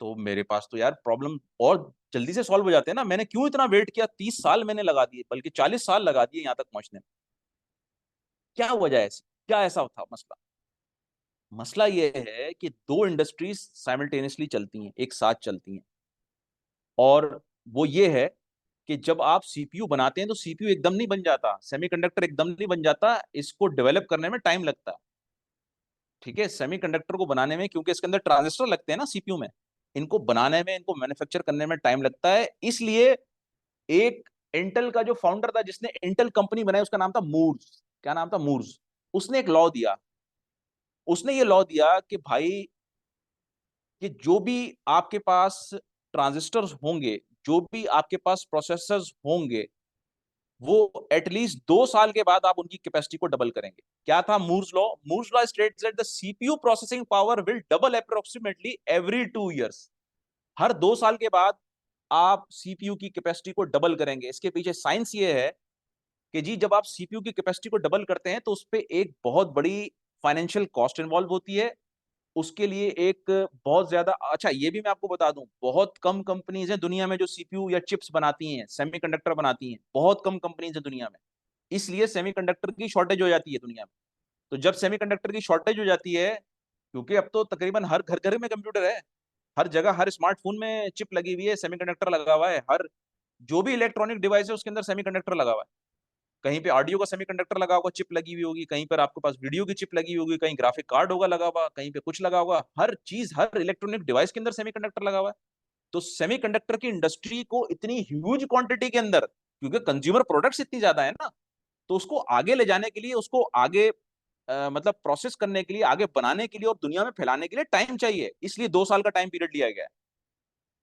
तो मेरे पास तो यार प्रॉब्लम और जल्दी से सॉल्व हो जाते हैं ना। मैंने क्यों इतना वेट किया? 30 साल मैंने लगा दिए, बल्कि 40 साल लगा दिए यहाँ तक पहुंचने में। क्या वजह है ऐसी? क्या ऐसा था मसला? मसला ये है कि दो इंडस्ट्रीज साइमल्टेनियसली चलती हैं, एक साथ चलती हैं, और वो ये है कि जब आप सीपीयू बनाते हैं तो सीपीयू एकदम नहीं बन जाता, सेमीकंडक्टर एकदम नहीं बन जाता, इसको डेवलप करने में टाइम लगता है। ठीक है, सेमीकंडक्टर को बनाने में, क्योंकि इसके अंदर ट्रांजिस्टर लगते हैं ना सीपीयू में, इनको बनाने में, इनको मैन्युफैक्चर करने में टाइम लगता है। इसलिए एक इंटेल का जो फाउंडर था, जिसने इंटेल कंपनी बनाई, उसका नाम था मूर्स। क्या नाम था? मूर्स। उसने एक लॉ दिया, उसने ये लॉ दिया कि भाई, कि जो भी आपके पास ट्रांजिस्टर्स होंगे, जो भी आपके पास प्रोसेसर्स होंगे, वो एटलीस्ट 2 साल के बाद आप उनकी कैपेसिटी को डबल करेंगे। क्या था Moore's law? Moore's law states that the CPU processing power will double approximately every 2 years. हर 2 साल के बाद आप सीपीयू की कैपेसिटी को डबल करेंगे। इसके पीछे साइंस ये है कि जी, जब आप सीपीयू की कैपेसिटी को डबल करते हैं तो उस पर एक बहुत बड़ी फाइनेंशियल कॉस्ट इन्वॉल्व होती है। उसके लिए एक बहुत ज्यादा, अच्छा ये भी मैं आपको बता दूं, बहुत कम कंपनीज हैं दुनिया में जो सीपीयू या चिप्स बनाती हैं, सेमीकंडक्टर बनाती हैं, बहुत कम कंपनीज हैं दुनिया में। इसलिए सेमीकंडक्टर की शॉर्टेज हो जाती है दुनिया में। तो जब सेमीकंडक्टर की शॉर्टेज हो जाती है, क्योंकि अब तो तकरीबन हर घर घर में कंप्यूटर है, हर जगह, हर स्मार्टफोन में चिप लगी हुई है, सेमीकंडक्टर लगा हुआ है, हर जो भी इलेक्ट्रॉनिक डिवाइस है उसके अंदर सेमीकंडक्टर लगा हुआ है। कहीं पे ऑडियो का सेमीकंडक्टर लगा होगा, चिप लगी हुई होगी, कहीं पर आपके पास वीडियो की चिप लगी होगी, कहीं ग्राफिक कार्ड होगा लगा हुआ, कहीं पे कुछ लगा होगा, हर चीज, हर इलेक्ट्रॉनिक डिवाइस के अंदर सेमीकंडक्टर लगा हुआ है। तो सेमीकंडक्टर की इंडस्ट्री को इतनी ह्यूज क्वांटिटी के अंदर, क्योंकि कंज्यूमर प्रोडक्ट्स इतनी ज्यादा है ना, तो उसको आगे ले जाने के लिए, उसको आगे मतलब प्रोसेस करने के लिए, आगे बनाने के लिए और दुनिया में फैलाने के लिए टाइम चाहिए। इसलिए 2 साल का टाइम पीरियड लिया गया है।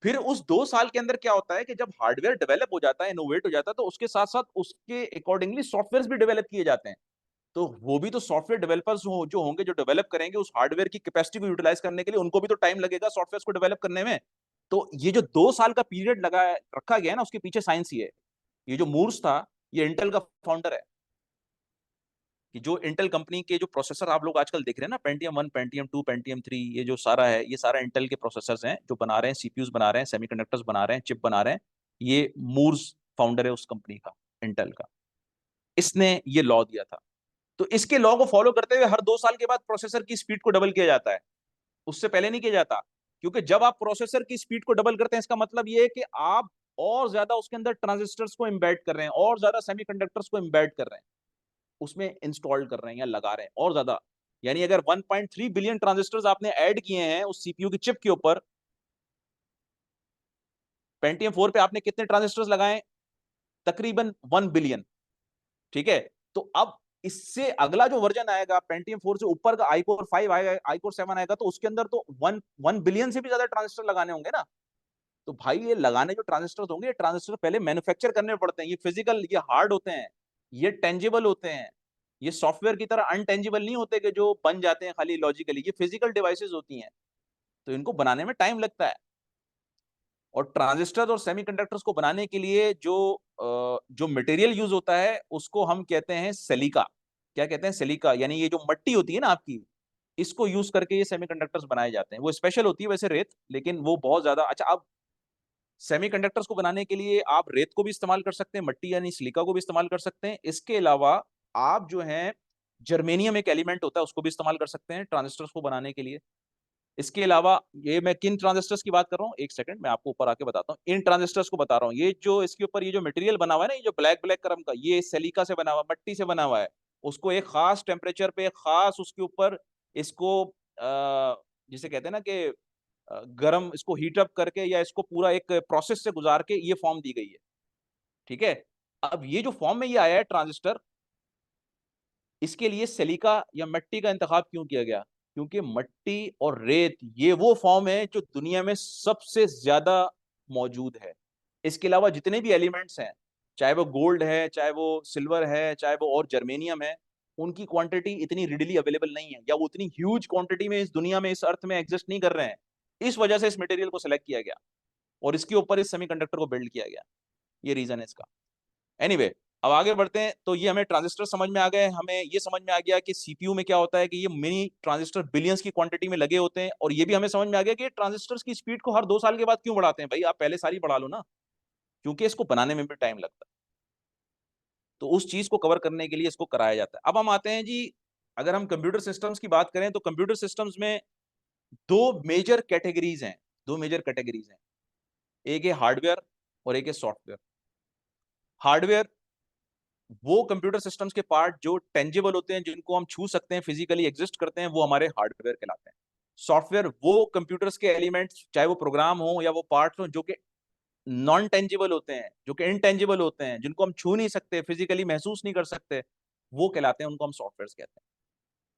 फिर उस 2 साल के अंदर क्या होता है कि जब हार्डवेयर डेवलप हो जाता है, इनोवेट हो जाता है, तो उसके साथ साथ उसके अकॉर्डिंगली सॉफ्टवेयर भी डेवलप किए जाते हैं। तो वो भी तो सॉफ्टवेयर डेवलपर्स जो होंगे, जो डेवलप करेंगे उस हार्डवेयर की कैपेसिटी को यूटिलाइज करने के लिए, उनको भी तो टाइम लगेगा सॉफ्टवेयर को डेवलप करने में। तो ये जो 2 साल का पीरियड लगा रखा गया है ना, उसके पीछे साइंस ये है। ये जो मूर्स था, ये इंटेल का फाउंडर है। कि जो इंटेल कंपनी के जो प्रोसेसर आप लोग आजकल देख रहे हैं ना, पेंटियम 1, पेंटियम 2, पेंटियम 3, ये जो सारा है, ये सारा इंटेल के प्रोसेसर्स हैं जो बना रहे हैं, सीपीयूज बना रहे हैं, सेमीकंडक्टर्स बना रहे हैं, चिप बना रहे हैं। ये मूर्स फाउंडर है उस कंपनी का, इंटेल का। इसने ये लॉ दिया था। तो इसके लॉ को फॉलो करते हुए हर 2 साल के बाद प्रोसेसर की स्पीड को डबल किया जाता है, उससे पहले नहीं किया जाता। क्योंकि जब आप प्रोसेसर की स्पीड को डबल करते हैं, इसका मतलब ये है कि आप और ज्यादा उसके अंदर ट्रांजिस्टर्स को एम्बेड कर रहे हैं, और ज्यादा सेमीकंडक्टर्स को एम्बेड कर रहे हैं, उसमें इंस्टॉल कर रहे हैं या लगा रहे हैं और ज्यादा। यानी अगर 1.3 बिलियन ट्रांजिस्टर्स आपने ऐड किए हैं उस सीपीयू की चिप के ऊपर, पेंटियम 4 पे आपने कितने ट्रांजिस्टर्स लगाए? तकरीबन 1 बिलियन। ठीक है, तो अब इससे अगला जो वर्जन आएगा पेंटियम 4 से ऊपर का, आई कोर 5 आएगा, आई कोर 7 आएगा, तो उसके अंदर तो 1 बिलियन से भी ज्यादा ट्रांजिस्टर लगाने होंगे ना। तो भाई ये लगाने जो ट्रांजिस्टर होंगे, ये ट्रांजिस्टर पहले मैन्युफैक्चर करने पड़ते हैं, ये फिजिकल, ये हार्ड होते हैं, ये टेंजिबल होते हैं, ये सॉफ्टवेयर की तरह अनटेंजिबल नहीं होते कि जो बन जाते हैं खाली लॉजिकली, ये फिजिकल डिवाइसेस होती हैं, तो इनको बनाने में टाइम लगता है। और ट्रांजिस्टर और सेमीकंडक्टर्स को बनाने के लिए जो मटेरियल यूज होता है उसको हम कहते हैं सिलिका। क्या कहते हैं? सिलिका। यानी ये जो मट्टी होती है ना आपकी, इसको यूज करके ये सेमीकंडक्टर्स बनाए जाते हैं। वो स्पेशल होती है वैसे रेत, लेकिन वो बहुत ज्यादा अच्छा। अब सेमीकंडक्टर्स को बनाने के लिए आप रेत को भी इस्तेमाल कर सकते हैं, मट्टी यानी सिलिका को भी इस्तेमाल कर सकते हैं। इसके अलावा आप जो है जर्मेनियम एक एलिमेंट होता है, उसको भी इस्तेमाल कर सकते हैं ट्रांजिस्टर्स को बनाने के लिए। इसके अलावा ये मैं किन ट्रांजिस्टर्स की बात कर रहा हूँ, एक सेकंड मैं आपको ऊपर आके बताता हूँ। इन ट्रांजिस्टर्स को बता रहा हूँ, ये जो इसके ऊपर ये जो मटेरियल बना हुआ है ना, ये जो ब्लैक ब्लैक कलर का, ये सिलिका से बना हुआ, मट्टी से बना हुआ है। उसको एक खास टेम्परेचर पे, खास उसके ऊपर इसको जिसे कहते हैं ना कि गरम, इसको हीट अप करके या इसको पूरा एक प्रोसेस से गुजार के ये फॉर्म दी गई है। ठीक है, अब ये जो फॉर्म में ये आया है ट्रांजिस्टर, इसके लिए सिलिका या मिट्टी का इंतखाब क्यों किया गया? क्योंकि मिट्टी और रेत ये वो फॉर्म है जो दुनिया में सबसे ज्यादा मौजूद है। इसके अलावा जितने भी एलिमेंट्स हैं, चाहे वो गोल्ड है, चाहे वो सिल्वर है, चाहे वो और जर्मेनियम है, उनकी क्वांटिटी इतनी रिडली अवेलेबल नहीं है, या वो उतनी ह्यूज क्वांटिटी में इस दुनिया में, इस अर्थ में एग्जिस्ट नहीं कर रहे हैं। इस वजह से इस मटेरियल को सिलेक्ट किया गया और इसके ऊपर इस सेमीकंडक्टर को बिल्ड किया गया। ये रीजन है इसका। एनीवे anyway, अब आगे बढ़ते हैं। तो ये हमें ट्रांजिस्टर समझ में आ गए, हमें ये समझ में आ गया कि सीपीयू में क्या होता है, कि ये मिनी ट्रांजिस्टर बिलियंस की क्वांटिटी में लगे होते हैं। और ये भी हमें समझ में आ गया कि ट्रांजिस्टर्स की स्पीड को हर 2 साल के बाद क्यों बढ़ाते हैं। भाई आप पहले साल ही बढ़ा लो ना, क्योंकि इसको बनाने में भी टाइम लगता है। तो उस चीज को कवर करने के लिए इसको कराया जाता है। अब हम आते हैं जी, अगर हम कंप्यूटर सिस्टम्स की बात करें तो कंप्यूटर सिस्टम्स में दो मेजर कैटेगरीज हैं। दो मेजर कैटेगरीज हैं, एक है हार्डवेयर और एक है सॉफ्टवेयर। हार्डवेयर वो कंप्यूटर सिस्टम्स के पार्ट जो टेंजिबल होते हैं, जिनको हम छू सकते हैं, फिजिकली एग्जिस्ट करते हैं, वो हमारे हार्डवेयर कहलाते हैं। सॉफ्टवेयर वो कंप्यूटर्स के एलिमेंट्स, चाहे वो प्रोग्राम हो या वो पार्ट्स हो, जो कि नॉन टेंजिबल होते हैं, जो कि इनटेंजिबल होते हैं, जिनको हम छू नहीं सकते, फिजिकली महसूस नहीं कर सकते, वो कहलाते हैं, उनको हम सॉफ्टवेयर कहते हैं।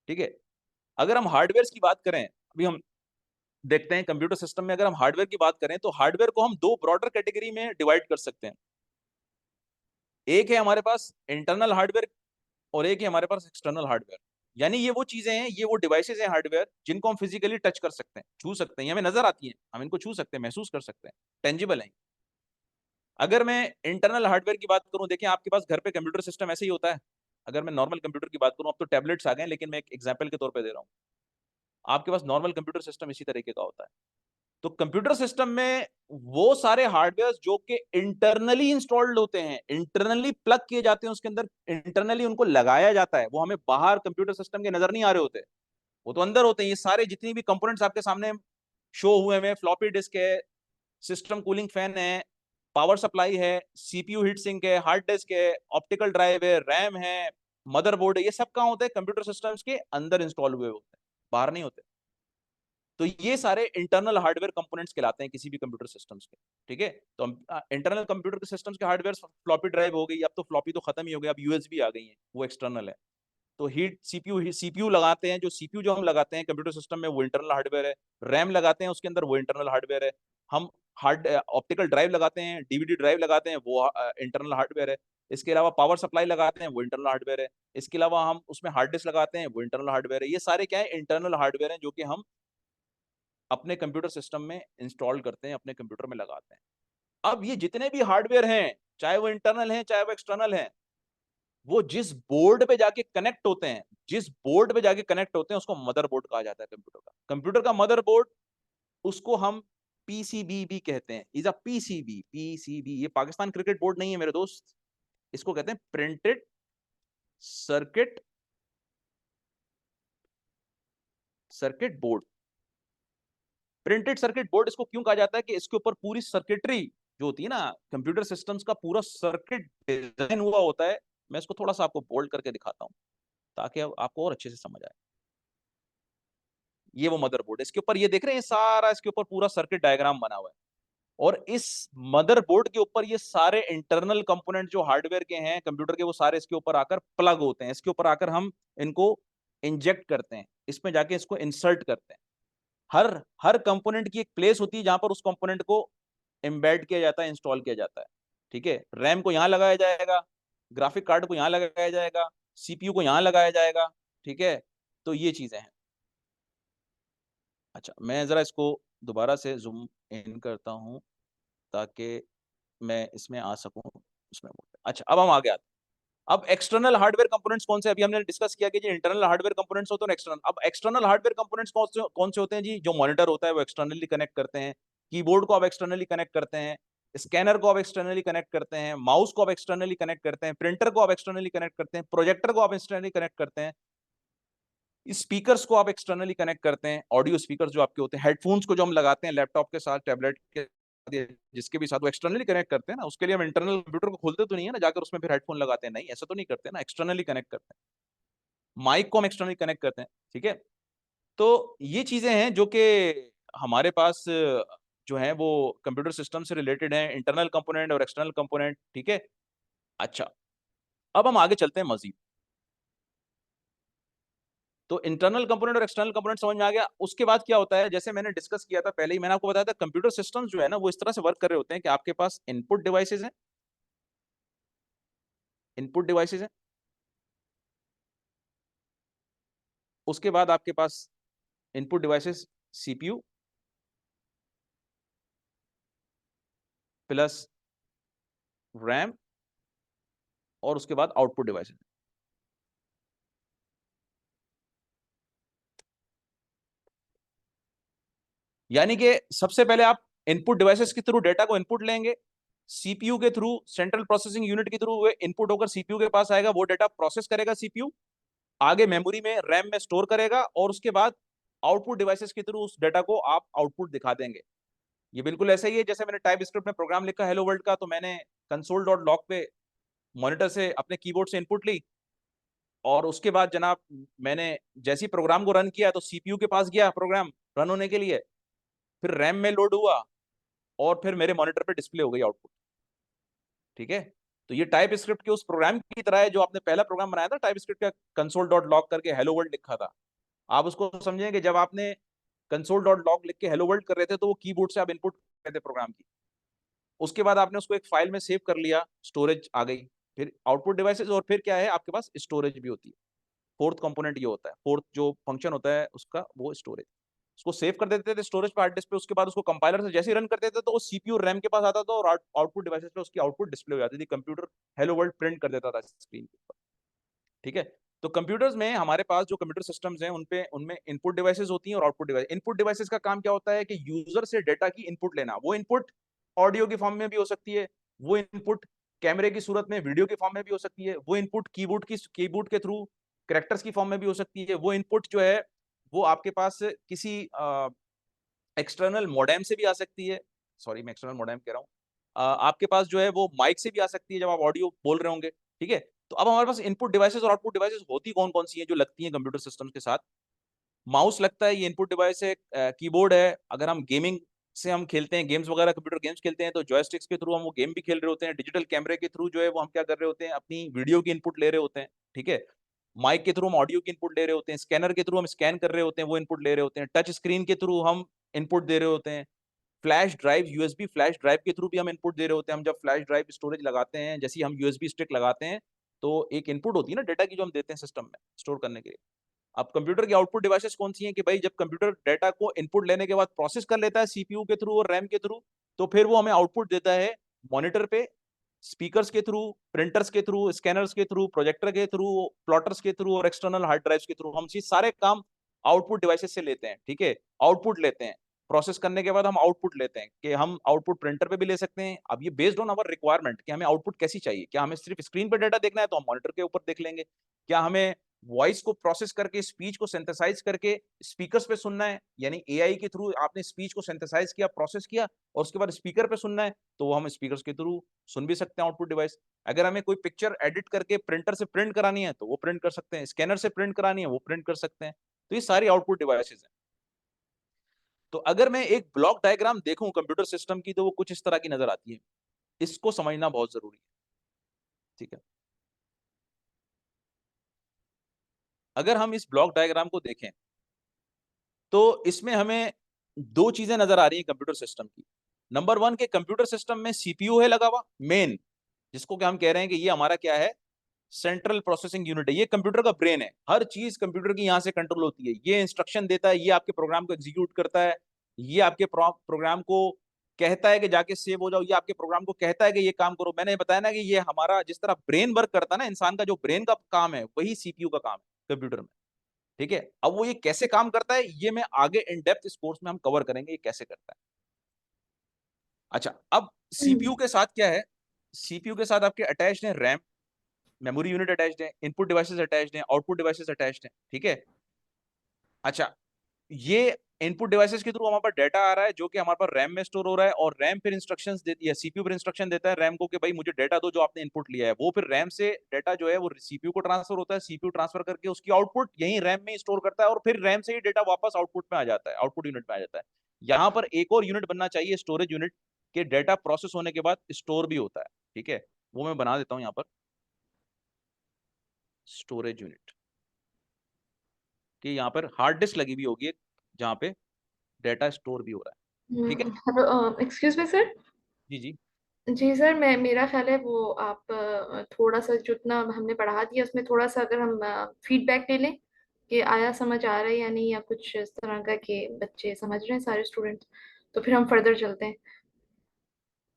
ठीक है, अगर हम हार्डवेयर की बात करें, अभी हम देखते हैं कंप्यूटर सिस्टम में, अगर हम हार्डवेयर की बात करें तो हार्डवेयर को हम दो ब्रॉडर कैटेगरी में डिवाइड कर सकते हैं। एक है हमारे पास इंटरनल हार्डवेयर और एक है हमारे पास एक्सटर्नल हार्डवेयर। यानी ये वो चीजें हैं, ये वो डिवाइसेस हैं हार्डवेयर, जिनको हम फिजिकली टच कर सकते हैं, छू सकते हैं, हमें नजर आती हैं, हम इनको छू सकते हैं, महसूस कर सकते हैं, टेंजिबल हैं। अगर मैं इंटरनल हार्डवेयर की बात करूं, देखें आपके पास घर पे कंप्यूटर सिस्टम ऐसे ही होता है। अगर मैं नॉर्मल कंप्यूटर की बात करूं, अब तो टैबलेट्स आ गए, लेकिन मैं एक एग्जाम्पल के तौर पर दे रहा हूं। आपके पास नॉर्मल कंप्यूटर सिस्टम इसी तरीके का होता है। तो कंप्यूटर सिस्टम में वो सारे हार्डवेयर जो कि इंटरनली इंस्टॉल्ड होते हैं, इंटरनली प्लग किए जाते हैं उसके अंदर, इंटरनली उनको लगाया जाता है, वो हमें बाहर कंप्यूटर सिस्टम के नजर नहीं आ रहे होते, वो तो अंदर होते हैं। ये सारे जितनी भी कंपोनेंट्स आपके सामने शो हुए हैं, फ्लॉपी डिस्क है, सिस्टम कूलिंग फैन है, पावर सप्लाई है, सीपीयू हीट सिंक है, हार्ड डिस्क है, ऑप्टिकल ड्राइव है, रैम है, मदरबोर्ड है, ये सब कहाँ होते हैं? कंप्यूटर सिस्टम्स के अंदर इंस्टॉल हुए होते हैं, बाहर नहीं होते। तो ये सारे इंटरनल हार्डवेयर कंपोनेंट्स कहलाते हैं किसी भी कंप्यूटर सिस्टम्स के। ठीक है, तो हम इंटरनल कंप्यूटर के सिस्टम्स के हार्डवेयर, फ्लॉपी ड्राइव हो गई, अब तो फ्लॉपी तो खत्म ही हो गया, अब यूएसबी आ गई है, वो एक्सटर्नल है। तो हीट सीपीयू लगाते हैं, जो सीपीयू जो हम लगाते हैं कंप्यूटर सिस्टम में, वो इंटरनल हार्डवेयर है। रैम लगाते हैं उसके अंदर, वो इंटरनल हार्डवेयर है। हम हार्ड ऑप्टिकल ड्राइव लगाते हैं, डीवीडी ड्राइव लगाते हैं, वो इंटरनल हार्डवेयर है। इसके अलावा पावर सप्लाई लगाते हैं, वो इंटरनल हार्डवेयर है। इसके अलावा हम उसमें हार्ड डिस्क लगाते हैं, वो इंटरनल हार्डवेयर है। ये सारे क्या है? इंटरनल हार्डवेयर हैं, जो कि हम अपने कंप्यूटर सिस्टम में इंस्टॉल करते हैं, अपने कंप्यूटर में लगाते हैं। अब ये जितने भी हार्डवेयर हैं, चाहे वो इंटरनल हैं चाहे वो एक्सटर्नल हैं, वो जिस बोर्ड पे जाके कनेक्ट होते हैं, जिस बोर्ड पे जाके कनेक्ट होते हैं, उसको मदरबोर्ड कहा जाता है कंप्यूटर का। कंप्यूटर का मदरबोर्ड, उसको हम पीसीबी भी कहते हैं। Is a PCB, PCB. ये पाकिस्तान क्रिकेट बोर्ड नहीं है मेरे दोस्त, इसको कहते हैं printed circuit, circuit board. Printed circuit board इसको क्यों कहा जाता है? कि इसके ऊपर पूरी सर्किटरी जो होती है ना कंप्यूटर सिस्टम्स का पूरा सर्किट डिजाइन हुआ होता है, मैं इसको थोड़ा सा आपको बोल्ड करके दिखाता हूँ ताकि आपको और अच्छे से समझ आए। ये वो मदरबोर्ड है, इसके ऊपर ये देख रहे हैं, सारा इसके ऊपर पूरा सर्किट डायग्राम बना हुआ है, और इस मदरबोर्ड के ऊपर ये सारे इंटरनल कंपोनेंट जो हार्डवेयर के हैं कंप्यूटर के, वो सारे इसके ऊपर आकर प्लग होते हैं। इसके ऊपर आकर हम इनको इंजेक्ट करते हैं, इसमें जाके इसको इंसर्ट करते हैं। हर हर कंपोनेंट की एक प्लेस होती है जहां पर उस कंपोनेंट को एम्बेड किया जाता है, इंस्टॉल किया जाता है। ठीक है, रैम को यहाँ लगाया जाएगा, ग्राफिक कार्ड को यहाँ लगाया जाएगा, सीपीयू को यहाँ लगाया जाएगा। ठीक है, तो ये चीजें हैं। अच्छा, मैं जरा इसको दोबारा से जूम इन करता हूँ ताकि मैं इसमें आ सकूं उसमें। अच्छा, अब हम आगे आते हैं। अब एक्सटर्नल हार्डवेयर कंपोनेंट्स कौन से, अभी हमने डिस्कस किया कि जी इंटरनल हार्डवेयर कंपोनेंट्स होते हैं एक्सटर्नल। अब एक्सटर्नल हार्डवेयर कंपोनेंट्स कौन से होते हैं जी? जो मॉनिटर होता है वो एक्सटर्नली कनेक्ट करते हैं, कीबोर्ड को आप एक्सटर्नली कनेक्ट करते हैं, स्कैनर को आप एक्सटर्नली कनेक्ट करते हैं, माउस को आप एक्सटर्नली कनेक्ट करते हैं, प्रिंटर को आप एक्सटर्नली कनेक्ट करते हैं, प्रोजेक्टर को आप एक्सटर्नली कनेक्ट करते हैं, स्पीकर्स को आप एक्सटर्नली कनेक्ट करते हैं, ऑडियो स्पीकर जो आपके होते हैं, हेडफोन्स को जो हम लगाते हैं लैपटॉप के साथ, टैबलेट के जिसके भी साथ, वो एक्सटर्नली कनेक्ट करते हैं ना। उसके लिए हम इंटरनल कंप्यूटर को खोलते तो नहीं है ना जाकर उसमें फिर हेडफोन लगाते हैं, नहीं ऐसा तो नहीं करते ना, एक्सटर्नली कनेक्ट करते हैं। माइक को हम एक्सटर्नली कनेक्ट करते हैं। ठीक है, तो ये चीजें हैं जो कि हमारे पास जो है वो कंप्यूटर सिस्टम से रिलेटेड है, इंटरनल कंपोनेंट और एक्सटर्नल कंपोनेंट। ठीक है, अच्छा, अब हम आगे चलते हैं मजीद। तो इंटरनल कंपोनेंट और एक्सटर्नल कंपोनेंट समझ में आ गया। उसके बाद क्या होता है, जैसे मैंने डिस्कस किया था पहले ही, मैंने आपको बताया था कंप्यूटर सिस्टम्स जो है ना वो इस तरह से वर्क कर रहे होते हैं कि आपके पास इनपुट डिवाइसेस हैं, इनपुट डिवाइसेस हैं, उसके बाद आपके पास input devices CPU plus RAM, और उसके बाद आउटपुट डिवाइसेस। यानी कि सबसे पहले आप इनपुट डिवाइसेस के थ्रू डेटा को इनपुट लेंगे, सीपीयू के थ्रू, सेंट्रल प्रोसेसिंग यूनिट के थ्रू वो इनपुट होकर सीपीयू के पास आएगा, वो डेटा प्रोसेस करेगा सीपीयू, आगे मेमोरी में, रैम में स्टोर करेगा, और उसके बाद आउटपुट डिवाइसेस के थ्रू उस डेटा को आप आउटपुट दिखा देंगे। ये बिल्कुल ऐसा ही है जैसे मैंने टाइप स्क्रिप्ट में प्रोग्राम लिखा हेलो वर्ल्ड का, तो मैंने कंसोल डॉट लॉग पे मॉनिटर से अपने कीबोर्ड से इनपुट ली, और उसके बाद जनाब मैंने जैसे ही प्रोग्राम को रन किया तो सीपीयू के पास गया प्रोग्राम रन होने के लिए, फिर रैम में लोड हुआ, और फिर मेरे मॉनिटर पे डिस्प्ले हो गई आउटपुट। ठीक है, तो ये टाइप स्क्रिप्ट के उस प्रोग्राम की तरह है जो आपने पहला प्रोग्राम बनाया था टाइप स्क्रिप्ट का, कंसोल डॉट लॉग करके हेलो वर्ल्ड लिखा था। आप उसको समझें कि जब आपने कंसोल डॉट लॉग लिख के हेलो वर्ल्ड कर रहे थे तो वो कीबोर्ड से आप इनपुट कर रहे थे प्रोग्राम की, उसके बाद आपने उसको एक फाइल में सेव कर लिया, स्टोरेज आ गई, फिर आउटपुट डिवाइसेस, और फिर क्या है आपके पास स्टोरेज भी होती है। फोर्थ कंपोनेंट ये होता है, फोर्थ जो फंक्शन होता है उसका, वो स्टोरेज। उसको सेव कर देते थे स्टोरेज पे हार्ड डिस्क पे, उसके बाद उसको कंपाइलर से जैसे ही रन करते थे तो वो सीपीयू रैम के पास आता था, और आउटपुट डिवाइसेस पे उसकी आउटपुट डिस्प्ले हो जाती थी, कंप्यूटर हेलो वर्ल्ड प्रिंट कर देता था स्क्रीन के ऊपर। ठीक है, तो कंप्यूटर्स में हमारे पास जो कंप्यूटर सिस्टम्स हैं उनपे उनमें इनपुट डिवाइसेस होती हैं और आउटपुट डिवाइस। इनपुट डिवाइसेस का काम क्या होता है कि यूजर से डेटा की इनपुट लेना, वो इनपुट ऑडियो की फॉर्म में भी हो सकती है, वो इनपुट कैमरे की सूरत में वीडियो के फॉर्म में भी हो सकती है, वो इनपुट कीबोर्ड के थ्रू कैरेक्टर्स की फॉर्म में भी हो सकती है, वो इनपुट जो है वो आपके पास किसी एक्सटर्नल मोडेम से भी आ सकती है। सॉरी, मैं एक्सटर्नल मोडेम कह रहा हूँ, आपके पास जो है वो माइक से भी आ सकती है जब आप ऑडियो बोल रहे होंगे। ठीक है, तो अब हमारे पास इनपुट डिवाइसेस और आउटपुट डिवाइसेस होती कौन कौन सी हैं जो लगती हैं कंप्यूटर सिस्टम के साथ? माउस लगता है, ये इनपुट डिवाइस है। कीबोर्ड है, अगर हम गेमिंग से हम खेलते हैं, गेम्स वगैरह कंप्यूटर गेम्स खेलते हैं तो जॉयस्टिक्स के थ्रू हम वो गेम भी खेल रहे होते हैं। डिजिटल कैमरे के थ्रू जो है वो हम क्या कर रहे होते हैं, अपनी वीडियो की इनपुट ले रहे होते हैं। ठीक है, माइक के थ्रू हम ऑडियो की इनपुट ले रहे होते हैं, स्कैनर के थ्रू हम स्कैन कर रहे होते हैं, वो इनपुट ले रहे होते हैं, टच स्क्रीन के थ्रू हम इनपुट दे रहे होते हैं, flash drive, USB flash drive के थ्रू भी हम इनपुट दे रहे होते हैं। हम जब फ्लैश ड्राइव स्टोरेज लगाते हैं, जैसे ही हम यूएसबी स्टिक लगाते हैं, तो एक इनपुट होती है ना डेटा की जो हम देते हैं सिस्टम में स्टोर करने के लिए। अब कंप्यूटर की आउटपुट डिवाइसेस कौन सी हैं कि भाई जब कंप्यूटर डेटा को इनपुट लेने के बाद प्रोसेस कर लेता है सीपीयू के थ्रू और रैम के थ्रू, तो फिर वो हमें आउटपुट देता है मॉनिटर पे, स्पीकर्स के थ्रू, प्रिंटर्स के थ्रू, स्कैनर्स के थ्रू, प्रोजेक्टर के थ्रू, प्लॉटर्स के थ्रू और एक्सटर्नल हार्ड ड्राइव्स के थ्रू। हम ये सारे काम आउटपुट डिवाइसेस से लेते हैं। ठीक है, आउटपुट लेते हैं, प्रोसेस करने के बाद हम आउटपुट लेते हैं कि हम आउटपुट प्रिंटर पे भी ले सकते हैं। अब ये बेस्ड ऑन अवर रिक्वायरमेंट कि हमें आउटपुट कैसी चाहिए, क्या हमें सिर्फ स्क्रीन पे डाटा देखना है तो हम मॉनिटर के ऊपर देख लेंगे, क्या हमें वॉइस को प्रोसेस करके स्पीच को सिंथेसाइज करके स्पीकर्स पे सुनना है, यानी एआई के थ्रू आपने स्पीच को सिंथेसाइज किया, प्रोसेस किया, और उसके बाद स्पीकर पे सुनना है, तो वो हम स्पीकर्स के थ्रू सुन भी सकते हैं आउटपुट डिवाइस। अगर हमें कोई पिक्चर एडिट करके प्रिंटर से प्रिंट करानी है तो वो प्रिंट कर सकते हैं, स्कैनर से प्रिंट करानी है वो प्रिंट कर सकते हैं। तो ये सारी आउटपुट डिवाइसेज हैं। तो अगर मैं एक ब्लॉक डायग्राम देखूं कंप्यूटर सिस्टम की, तो वो कुछ इस तरह की नजर आती है। इसको समझना बहुत जरूरी है। ठीक है, अगर हम इस ब्लॉक डायग्राम को देखें तो इसमें हमें दो चीजें नजर आ रही हैं कंप्यूटर सिस्टम की। नंबर वन, के कंप्यूटर सिस्टम में सीपीयू है लगा हुआ मेन, जिसको कि हम कह रहे हैं कि ये हमारा क्या है, सेंट्रल प्रोसेसिंग यूनिट है, ये कंप्यूटर का ब्रेन है, हर चीज कंप्यूटर की यहां से कंट्रोल होती है, ये इंस्ट्रक्शन देता है, ये आपके प्रोग्राम को एग्जीक्यूट करता है, ये आपके प्रोग्राम को कहता है कि जाके सेव हो जाओ, ये आपके प्रोग्राम को कहता है कि ये काम करो। मैंने बताया ना कि ये हमारा जिस तरह ब्रेन वर्क करता है ना, इंसान का जो ब्रेन का काम है वही सीपीयू का काम है कंप्यूटर में। ठीक है, अब वो ये कैसे काम करता है ये मैं आगे इन डेप्थ इस कोर्स में हम कवर करेंगे, ये कैसे करता है। अच्छा, अब सीपीयू के साथ क्या है, सीपीयू के साथ आपके अटैच्ड है रैम, मेमोरी यूनिट अटैच्ड है, इनपुट डिवाइसेस अटैच्ड हैं, आउटपुट डिवाइसेस अटैच्ड हैं। ठीक है, अच्छा, ये इनपुट डिवाइसेस के थ्रू हमारे पास डेटा आ रहा है जो कि हमारे पास रैम में स्टोर हो रहा है, और रैम फिर इंस्ट्रक्शंस देती है, सीपीयू फिर इंस्ट्रक्शन देता है रैम को कि भाई मुझे डेटा दो जो आपने इनपुट लिया है। वो फिर रैम से डेटा जो है वो सीपीयू को ट्रांसफर होता है, सीपीयू ट्रांसफर करके उसकी आउटपुट यहीं रैम में स्टोर करता है, और फिर रैम से ही डेटा वापस आउटपुट में आ जाता है, आउटपुट यूनिट में आ जाता है। यहाँ पर एक और यूनिट बनना चाहिए, स्टोरेज यूनिट, के डेटा प्रोसेस होने के बाद स्टोर भी होता है। ठीक है, वो मैं बना देता हूँ यहाँ पर, स्टोरेज यूनिट, कि यहाँ पर हार्ड डिस्क लगी हुई होगी एक, जहाँ पे डेटा स्टोर भी हो रहा है। ठीक है, हेलो, एक्सक्यूज मी सर। जी जी। जी सर, मैं मेरा ख्याल है वो आप थोड़ा सा जितना हमने पढ़ा दिया उसमें थोड़ा सा अगर हम फीडबैक ले लें कि आया, समझ आ रहा है या नहीं, या कुछ इस तरह का कि बच्चे समझ रहे हैं सारे स्टूडेंट्स, तो फिर हम फर्दर चलते हैं।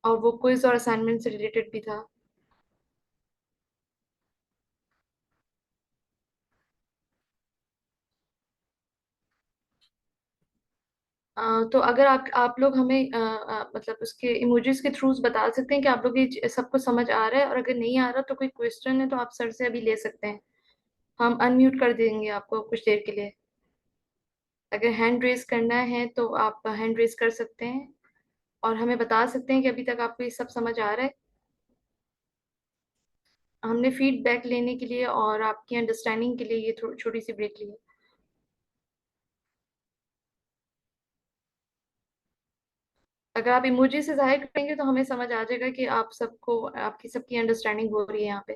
और वो क्विज और असाइनमेंट से रिलेटेड भी था। तो अगर आप लोग हमें मतलब उसके इमोजीज के थ्रू बता सकते हैं कि आप लोग ये सबको समझ आ रहा है, और अगर नहीं आ रहा तो कोई क्वेश्चन है तो आप सर से अभी ले सकते हैं। हम अनम्यूट कर देंगे आपको कुछ देर के लिए। अगर हैंड रेज करना है तो आप हैंड रेज कर सकते हैं, और हमें बता सकते हैं कि अभी तक आपको ये सब समझ आ रहा है। हमने फीडबैक लेने के लिए और आपकी अंडरस्टैंडिंग के लिए ये छोटी सी ब्रेक ली है। अगर आप इमोजी से जाहिर करेंगे तो हमें समझ आ जाएगा कि आप सबको, आपकी सबकी अंडरस्टैंडिंग हो रही है यहाँ पे।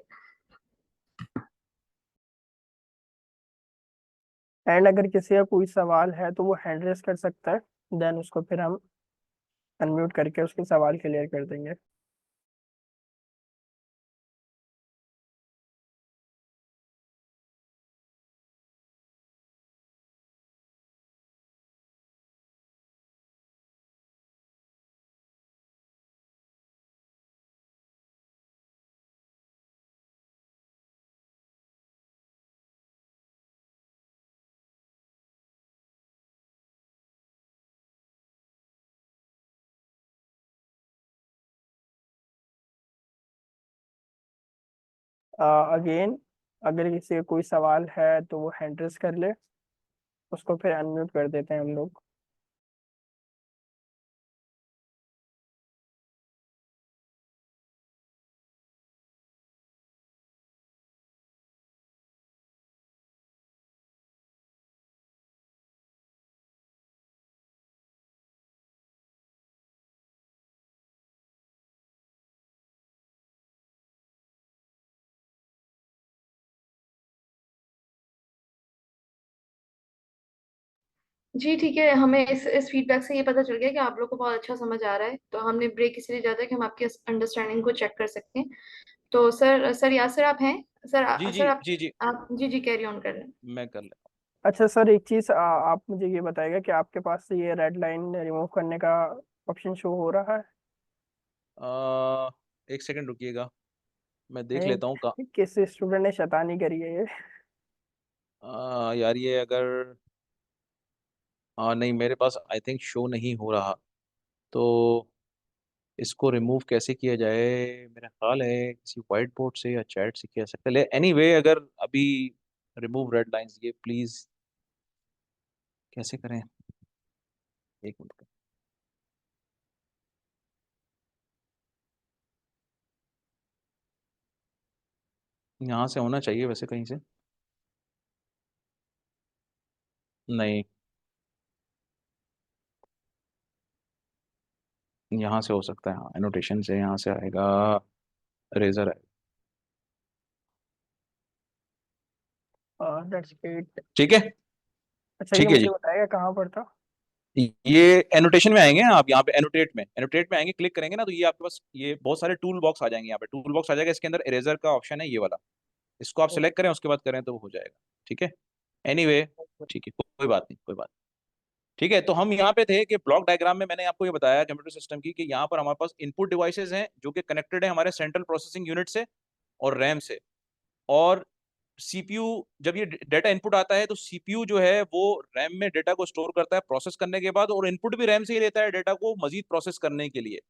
एंड अगर किसी का कोई सवाल है तो वो हैंड रेस कर सकता है, देन उसको फिर हम अनम्यूट करके उसके सवाल क्लियर कर देंगे। अगेन, अगर किसी का कोई सवाल है तो वो हैंड रेस कर ले, उसको फिर अनम्यूट कर देते हैं हम लोग। जी ठीक है, हमें इस फीडबैक से ये पता चल गया कि आप लोग को बहुत अच्छा समझ आ रहा है, तो हमने ब्रेक इसलिए जाता है कि हम आपकी अंडरस्टैंडिंग को चेक कर सकते हैं। तो सर यासर आप हैं? सर जी सर जी जी जी, आप जी जी कैरी ऑन कर रहे हैं। मैं कर लेता अच्छा सर, एक चीज आप मुझे ये बताएगा कि आपके पास से ये रेड लाइन रिमूव करने का ऑप्शन शो हो रहा हूँ। एक सेकंड रुकिएगा, मैं देख है? लेता हूँ का। किस स्टूडेंट ने शैतानी करी है ये? यार ये अगर नहीं, मेरे पास आई थिंक शो नहीं हो रहा, तो इसको रिमूव कैसे किया जाए? मेरा ख्याल है किसी व्हाइट बोर्ड से या चैट से किया सकते हैं, एनीवे अगर अभी रिमूव रेड लाइंस, ये प्लीज कैसे करें, एक मिनट। यहाँ से होना चाहिए वैसे कहीं से, नहीं यहाँ से हो सकता है, हाँ एनोटेशन से यहाँ से आएगा, रेजर है। That's great. ठीक है, अच्छा ये ठीक है मुझे जी। बताएगा कहाँ पर था? ये एनोटेशन में आएंगे आप, यहाँ पे एनोटेट में, एनोटेट में आएंगे, क्लिक करेंगे ना तो ये आपके पास ये बहुत सारे टूल बॉक्स आ जाएंगे, यहाँ पे टूल बॉक्स आ जाएगा, इसके अंदर इरेजर का ऑप्शन है ये वाला, इसको आप ओके। सिलेक्ट करें उसके बाद करें तो वो हो जाएगा। ठीक है, एनीवे ठीक है, कोई बात नहीं, कोई बात नहीं। ठीक है, तो हम यहाँ पे थे कि ब्लॉक डायग्राम में मैंने आपको ये बताया कंप्यूटर सिस्टम की, कि यहाँ पर हमारे पास इनपुट डिवाइसेस हैं जो कि कनेक्टेड है हमारे सेंट्रल प्रोसेसिंग यूनिट से और रैम से, और सीपीयू, जब ये डेटा इनपुट आता है तो सीपीयू जो है वो रैम में डेटा को स्टोर करता है प्रोसेस करने के बाद, और इनपुट भी रैम से ही लेता है डेटा को मजीद प्रोसेस करने के लिए।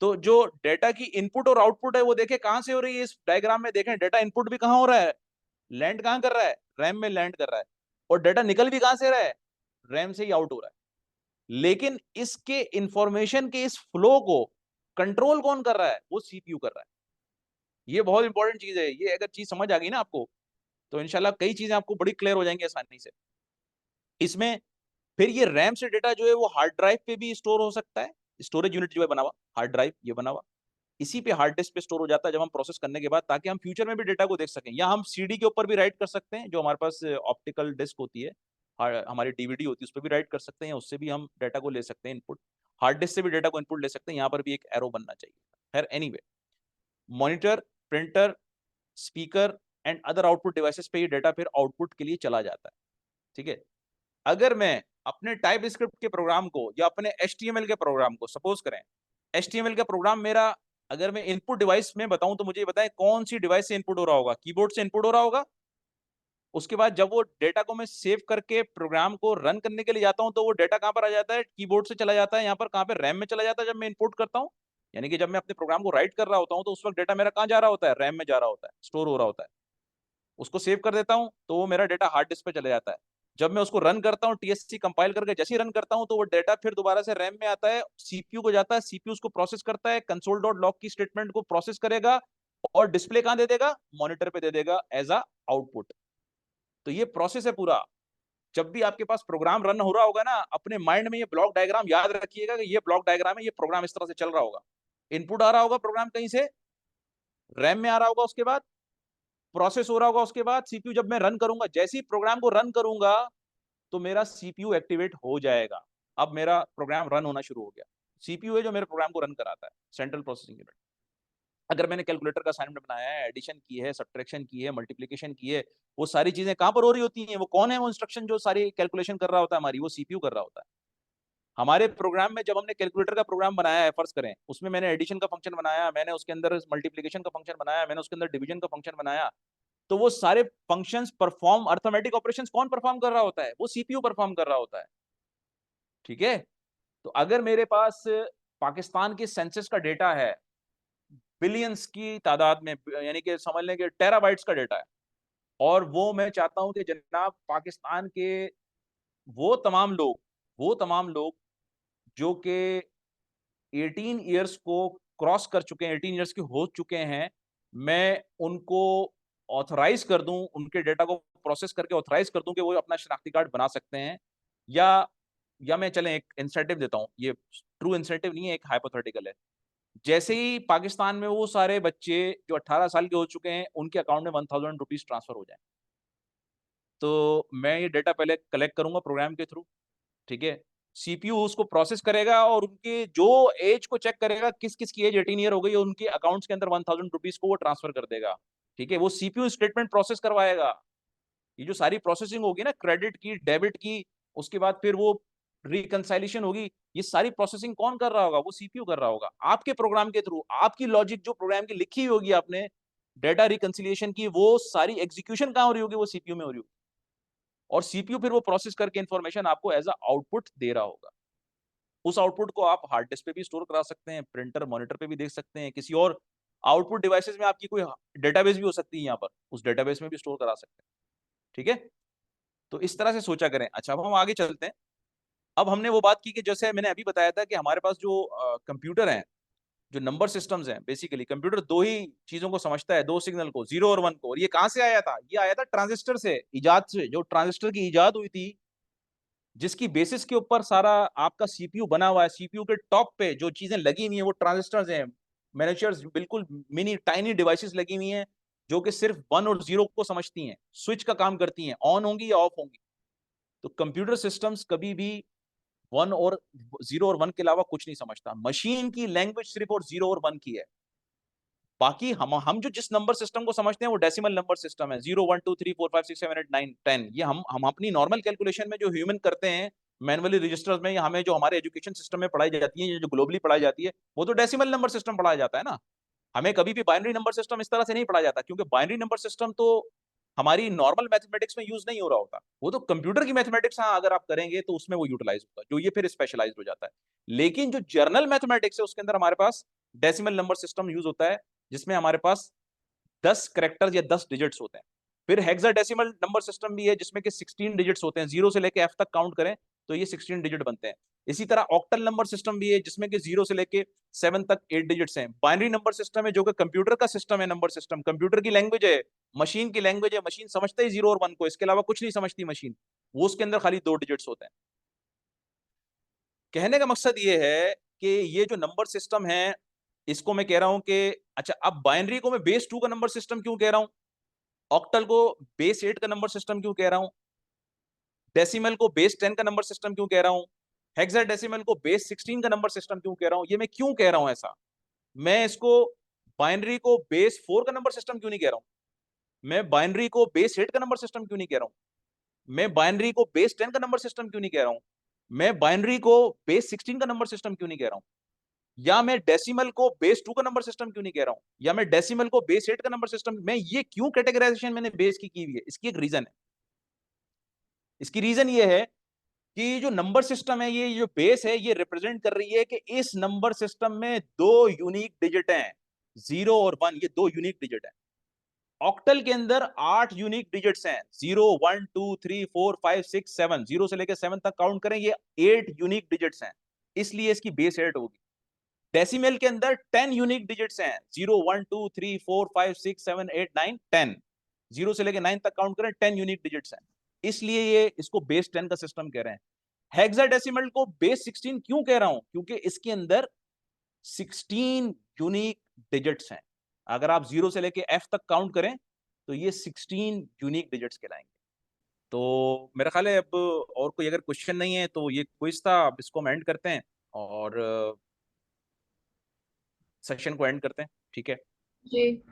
तो जो डेटा की इनपुट और आउटपुट है वो देखें कहाँ से हो रही है, इस डायग्राम में देखें डेटा इनपुट भी कहाँ हो रहा है, लैंड कहाँ कर रहा है, रैम में लैंड कर रहा है, और डेटा निकल भी कहाँ से रहा है, रैम से ही आउट हो रहा है। लेकिन इसके इंफॉर्मेशन के इस फ्लो को कंट्रोल कौन कर रहा है, वो सीपीयू कर रहा है। ये बहुत इंपॉर्टेंट चीज है, ये अगर चीज समझ आ गई ना आपको तो इंशाल्लाह कई चीजें आपको बड़ी क्लियर हो जाएंगी आसानी से। इसमें फिर ये रैम से डेटा जो है वो हार्ड ड्राइव पे भी स्टोर हो सकता है, स्टोरेज यूनिट जो है बना हुआ हार्ड ड्राइव, ये बना हुआ इसी पे हार्ड डिस्क पे स्टोर हो जाता है जब हम प्रोसेस करने के बाद, ताकि हम फ्यूचर में भी डेटा को देख सकें, या हम सीडी के ऊपर भी राइट कर सकते हैं, जो हमारे पास ऑप्टिकल डिस्क होती है, हमारी डीवीडी होती है, उस पर भी राइट कर सकते हैं, उससे भी हम डेटा को ले सकते हैं इनपुट, हार्ड डिस्क से भी डेटा को इनपुट ले सकते हैं, यहाँ पर भी एक एरो बनना चाहिए। खैर anyway, monitor, printer, speaker and other output devices पे ये डेटा फिर आउटपुट के लिए चला जाता है। ठीक है, अगर मैं अपने टाइप स्क्रिप्ट के प्रोग्राम को या अपने HTML के प्रोग्राम को, सपोज करें HTML का प्रोग्राम मेरा, अगर मैं इनपुट डिवाइस में बताऊं तो मुझे ये बताएं कौन सी डिवाइस से इनपुट हो रहा होगा, कीबोर्ड से इनपुट हो रहा होगा। उसके बाद जब वो डेटा को मैं सेव करके प्रोग्राम को रन करने के लिए जाता हूं तो वो डेटा कहां पर आ जाता है, कीबोर्ड से चला जाता है, यहाँ पर कहां पर, रैम में चला जाता है जब मैं इनपुट करता हूं। यानी कि जब मैं अपने प्रोग्राम को राइट कर रहा होता हूं तो उस वक्त डेटा मेरा कहां जा रहा होता है, रैम में जा रहा होता है, स्टोर हो रहा होता है। उसको सेव कर देता हूं तो वो मेरा डेटा हार्ड डिस्क पे चले जाता है। जब मैं उसको रन करता हूँ TSC कंपाइल करके, जैसे ही रन करता हूँ तो वो डेटा फिर दोबारा से रैम में आता है, सीपीयू को जाता है, सीपीयू उसको प्रोसेस करता है, कंसोल डॉट लॉग की स्टेटमेंट को प्रोसेस करेगा और डिस्प्ले कहां दे देगा, मॉनिटर पे दे देगा एज अ आउटपुट। तो ये प्रोसेस है पूरा। जब भी आपके पास प्रोग्राम रन हो रहा होगा ना, अपने माइंड में ये ब्लॉक डायग्राम याद रखिएगा कि ये ब्लॉक डायग्राम है, ये प्रोग्राम इस तरह से चल रहा होगा। इनपुट आ रहा होगा प्रोग्राम कहीं से, रैम में आ रहा होगा, उसके बाद प्रोसेस हो रहा होगा, उसके बाद सीपीयू, जब मैं रन करूंगा, जैसे ही प्रोग्राम को रन करूंगा तो मेरा सीपीयू एक्टिवेट हो जाएगा। अब मेरा प्रोग्राम रन होना शुरू हो गया। सीपीयू है जो मेरे प्रोग्राम को रन कराता है, सेंट्रल प्रोसेसिंग यूनिट। अगर मैंने कैलकुलेटर का असाइनमेंट बनाया है, एडिशन की है, सब्ट्रैक्शन की है, मल्टीप्लिकेशन की है, वो सारी चीजें कहां पर हो रही होती हैं, वो कौन है, वो इंस्ट्रक्शन जो सारी कैलकुलेशन कर रहा होता है हमारी, वो सीपीयू कर रहा होता है। हमारे प्रोग्राम में जब हमने कैलकुलेटर का प्रोग्राम बनाया है, फर्ज करें उसमें मैंने एडिशन का फंक्शन बनाया, मैंने उसके अंदर मल्टीप्लिकेशन का फंक्शन बनाया, मैंने उसके अंदर डिवीजन का फंक्शन बनाया, तो वो सारे फंक्शंस परफॉर्म, अर्थमेटिक ऑपरेशंस कौन परफॉर्म कर रहा होता है, वो सीपीयू परफॉर्म कर रहा होता है। ठीक है, तो अगर मेरे पास पाकिस्तान के सेंसस का डेटा है, बिलियंस की तादाद में, यानी कि समझ लें कि टेराबाइट्स का डेटा है, और वो मैं चाहता हूं कि जनाब पाकिस्तान के वो तमाम लोग, वो तमाम लोग जो कि 18 ईयर्स को क्रॉस कर चुके हैं, 18 ईयर्स के हो चुके हैं, मैं उनको ऑथराइज कर दूं, उनके डेटा को प्रोसेस करके ऑथराइज कर दूं कि वो अपना शनाख्ती कार्ड बना सकते हैं, या मैं चलें एक इंसेंटिव देता हूं, ये ट्रू इंसेंटिव नहीं है, एक हाइपोथेटिकल है। जैसे ही पाकिस्तान में वो सारे बच्चे जो 18 साल के हो चुके हैं उनके अकाउंट में 1000 रुपीज ट्रांसफर हो जाए, तो मैं ये डेटा पहले कलेक्ट करूंगा प्रोग्राम के थ्रू। ठीक है, सीपीयू उसको प्रोसेस करेगा और उनके जो एज को चेक करेगा, किस किस की एज 18 ईयर हो गई, उनके अकाउंट्स के अंदर 1000 रुपीज को वो ट्रांसफर कर देगा। ठीक है, वो सीपीयू स्टेटमेंट प्रोसेस करवाएगा। ये जो सारी प्रोसेसिंग होगी ना, क्रेडिट की, डेबिट की, उसके बाद फिर वो रिकंसाइलेशन होगी, ये सारी प्रोसेसिंग कौन कर रहा होगा, वो सीपीयू कर रहा होगा आपके प्रोग्राम के थ्रू। आपकी लॉजिक जो प्रोग्राम की लिखी होगी आपने, डेटा रिकंसिलिएशन की, वो सारी एग्जीक्यूशन कहां हो रही होगी, वो सीपीयू में हो रही होगी, और सीपीयू फिर वो प्रोसेस करके इंफॉर्मेशन आपको एज अ आउटपुट दे रहा होगा। उस आउटपुट को आप हार्ड डिस्क पे भी स्टोर करा सकते हैं, प्रिंटर मॉनिटर पे भी देख सकते हैं, किसी और आउटपुट डिवाइसेस में आपकी कोई डेटाबेस भी हो सकती है, यहाँ पर उस डेटाबेस में भी स्टोर करा सकते हैं। ठीक है, तो इस तरह से सोचा करें। अच्छा, अब हम आगे चलते हैं। अब हमने वो बात की कि जैसे मैंने अभी बताया था कि हमारे पास जो कंप्यूटर हैं, जो नंबर सिस्टम्स हैं, बेसिकली कंप्यूटर दो ही चीजों को समझता है, दो सिग्नल को, 0 और 1 को। और ये कहाँ से आया था? ये आया था ट्रांजिस्टर से, इजाद से। जो ट्रांजिस्टर की इजाद हुई थी, जिसकी बेसिस के ऊपर सारा आपका सीपीयू बना हुआ है, सीपीयू के टॉप पे जो चीजें लगी हुई हैं वो ट्रांजिस्टर्स हैं, मिनिएचर्स, बिल्कुल मिनी टाइनी डिवाइसेस लगी हुई हैं, जो कि सिर्फ 1 और 0 को समझती हैं, स्विच का काम करती हैं, ऑन होंगी या ऑफ होंगी। तो कंप्यूटर सिस्टम्स कभी भी 1 और 0 और 1 के अलावा कुछ नहीं समझता। मशीन की लैंग्वेज सिर्फ और 0 और 1 की है। बाकी हम जो जिस नंबर सिस्टम को समझते हैं वो डेसिमल नंबर सिस्टम है, 0 1 2 3 4 5 6 7 8 9 10। ये हम अपनी नॉर्मल कैलकुलेशन में जो ह्यूमन करते हैं मैनुअली रजिस्टर्स में, या हमें जो हमारे एजुकेशन सिस्टम में पढ़ाई जाती है, जो ग्लोबली पढ़ाई जाती है, वो तो डेसिमल नंबर सिस्टम पढ़ाया जाता है ना। हमें कभी भी बाइनरी नंबर सिस्टम इस तरह से नहीं पढ़ाया जाता, क्योंकि बाइनरी नंबर सिस्टम तो हमारी नॉर्मल मैथमेटिक्स में यूज नहीं हो रहा होता। वो तो कंप्यूटर की मैथमेटिक्स, हाँ, अगर आप करेंगे तो उसमें वो यूटिलाइज होता है, जो ये फिर स्पेशलाइज्ड हो जाता है। लेकिन जो जर्नल मैथमेटिक्स है उसके अंदर हमारे पास डेसिमल नंबर सिस्टम यूज होता है, जिसमें हमारे पास 10 करेक्टर्स या 10 डिजिट्स होते हैं। फिर हेक्साडेसिमल नंबर सिस्टम भी है, जिसमें कि 16 डिजिट्स होते हैं, 0 से लेके एफ तक काउंट करें तो ये 16 डिजिट बनते हैं। इसी तरह ऑक्टल नंबर सिस्टम भी है, जिसमें कि 0 से लेके 7 तक 8 डिजिट्स हैं। बाइनरी नंबर सिस्टम है, जो कि कंप्यूटर का सिस्टम है, नंबर सिस्टम कंप्यूटर की लैंग्वेज है, मशीन की लैंग्वेज है। मशीन समझते ही 0 और 1 को, इसके अलावा कुछ नहीं समझती मशीन। वो उसके अंदर खाली 2 डिजिट्स होते हैं। कहने का मकसद ये है कि ये जो नंबर सिस्टम है, इसको मैं कह रहा हूं कि अच्छा, अब बाइनरी को मैं बेस 2 का नंबर सिस्टम क्यों कह रहा हूं, ऑक्टल को बेस 8 का नंबर सिस्टम क्यों कह रहा हूं, डेसिमल को बेस 10 का नंबर सिस्टम क्यों कह रहा हूं, हेक्साडेसिमल को बेस 16 का नंबर सिस्टम क्यों कह रहा हूं, ये मैं क्यों कह रहा हूं ऐसा? मैं इसको बाइनरी को बेस 4 का नंबर सिस्टम क्यों नहीं कह रहा हूं, मैं बाइनरी को बेस 8 का नंबर सिस्टम क्यों नहीं कह रहा हूं, मैं बाइनरी को बेस 10 का नंबर सिस्टम क्यों नहीं कह रहा हूं, मैं बाइनरी को बेस 16 का नंबर सिस्टम क्यों नहीं कह रहा हूं, या मैं डेसिमल को बेस 2 का नंबर सिस्टम क्यों नहीं कह रहा हूं, या मैं डेसिमल को बेस 8 का नंबर सिस्टम, मैं ये क्यों कैटेगराइजेशन मैंने बेस की हुई है? इसकी एक रीजन है। इसकी रीजन ये है कि जो नंबर सिस्टम है, ये जो बेस है, ये रिप्रेजेंट कर रही है कि इस नंबर सिस्टम में 2 यूनिक डिजिट हैं, 0 और 1, ये 2 यूनिक डिजिट हैं। ऑक्टल के अंदर 8 यूनिक डिजिट्स हैं, 0 1 2 3 4 5 6 7, 0 से लेकर 7 तक काउंट करें, ये 8 यूनिक डिजिट्स हैं, इसलिए इसकी बेस 8 होगी। डेसिमल के अंदर 10 यूनिक डिजिट्स हैं, 0 1 2 3 4 5 6 7 8 9 10, 0 से लेकर 9 तक काउंट करें, 10 यूनिक डिजिट्स हैं, इसलिए ये इसको बेस 10 का सिस्टम कह रहे हैं। हेक्साडेसिमल को बेस 16 क्यों कह रहा हूं, क्योंकि इसके अंदर 16 यूनिक डिजिट्स हैं। अगर आप 0 से लेके एफ तक काउंट करें तो ये 16 यूनिक डिजिट्स कहलाएंगे। तो मेरा ख्याल है अब और कोई अगर क्वेश्चन नहीं है तो ये क्विज था, अब इसको हम एंड करते हैं और सेशन को एंड करते हैं, ठीक है? जी।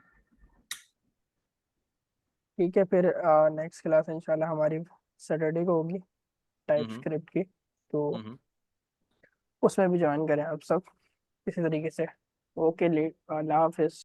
ठीक है, फिर नेक्स्ट क्लास इंशाल्लाह हमारी सैटरडे को होगी, टाइप हम्म स्क्रिप्ट की। तो हम्म उसमें भी ज्वाइन करें आप सब इसी तरीके से। ओके, अल्लाह हाफिज।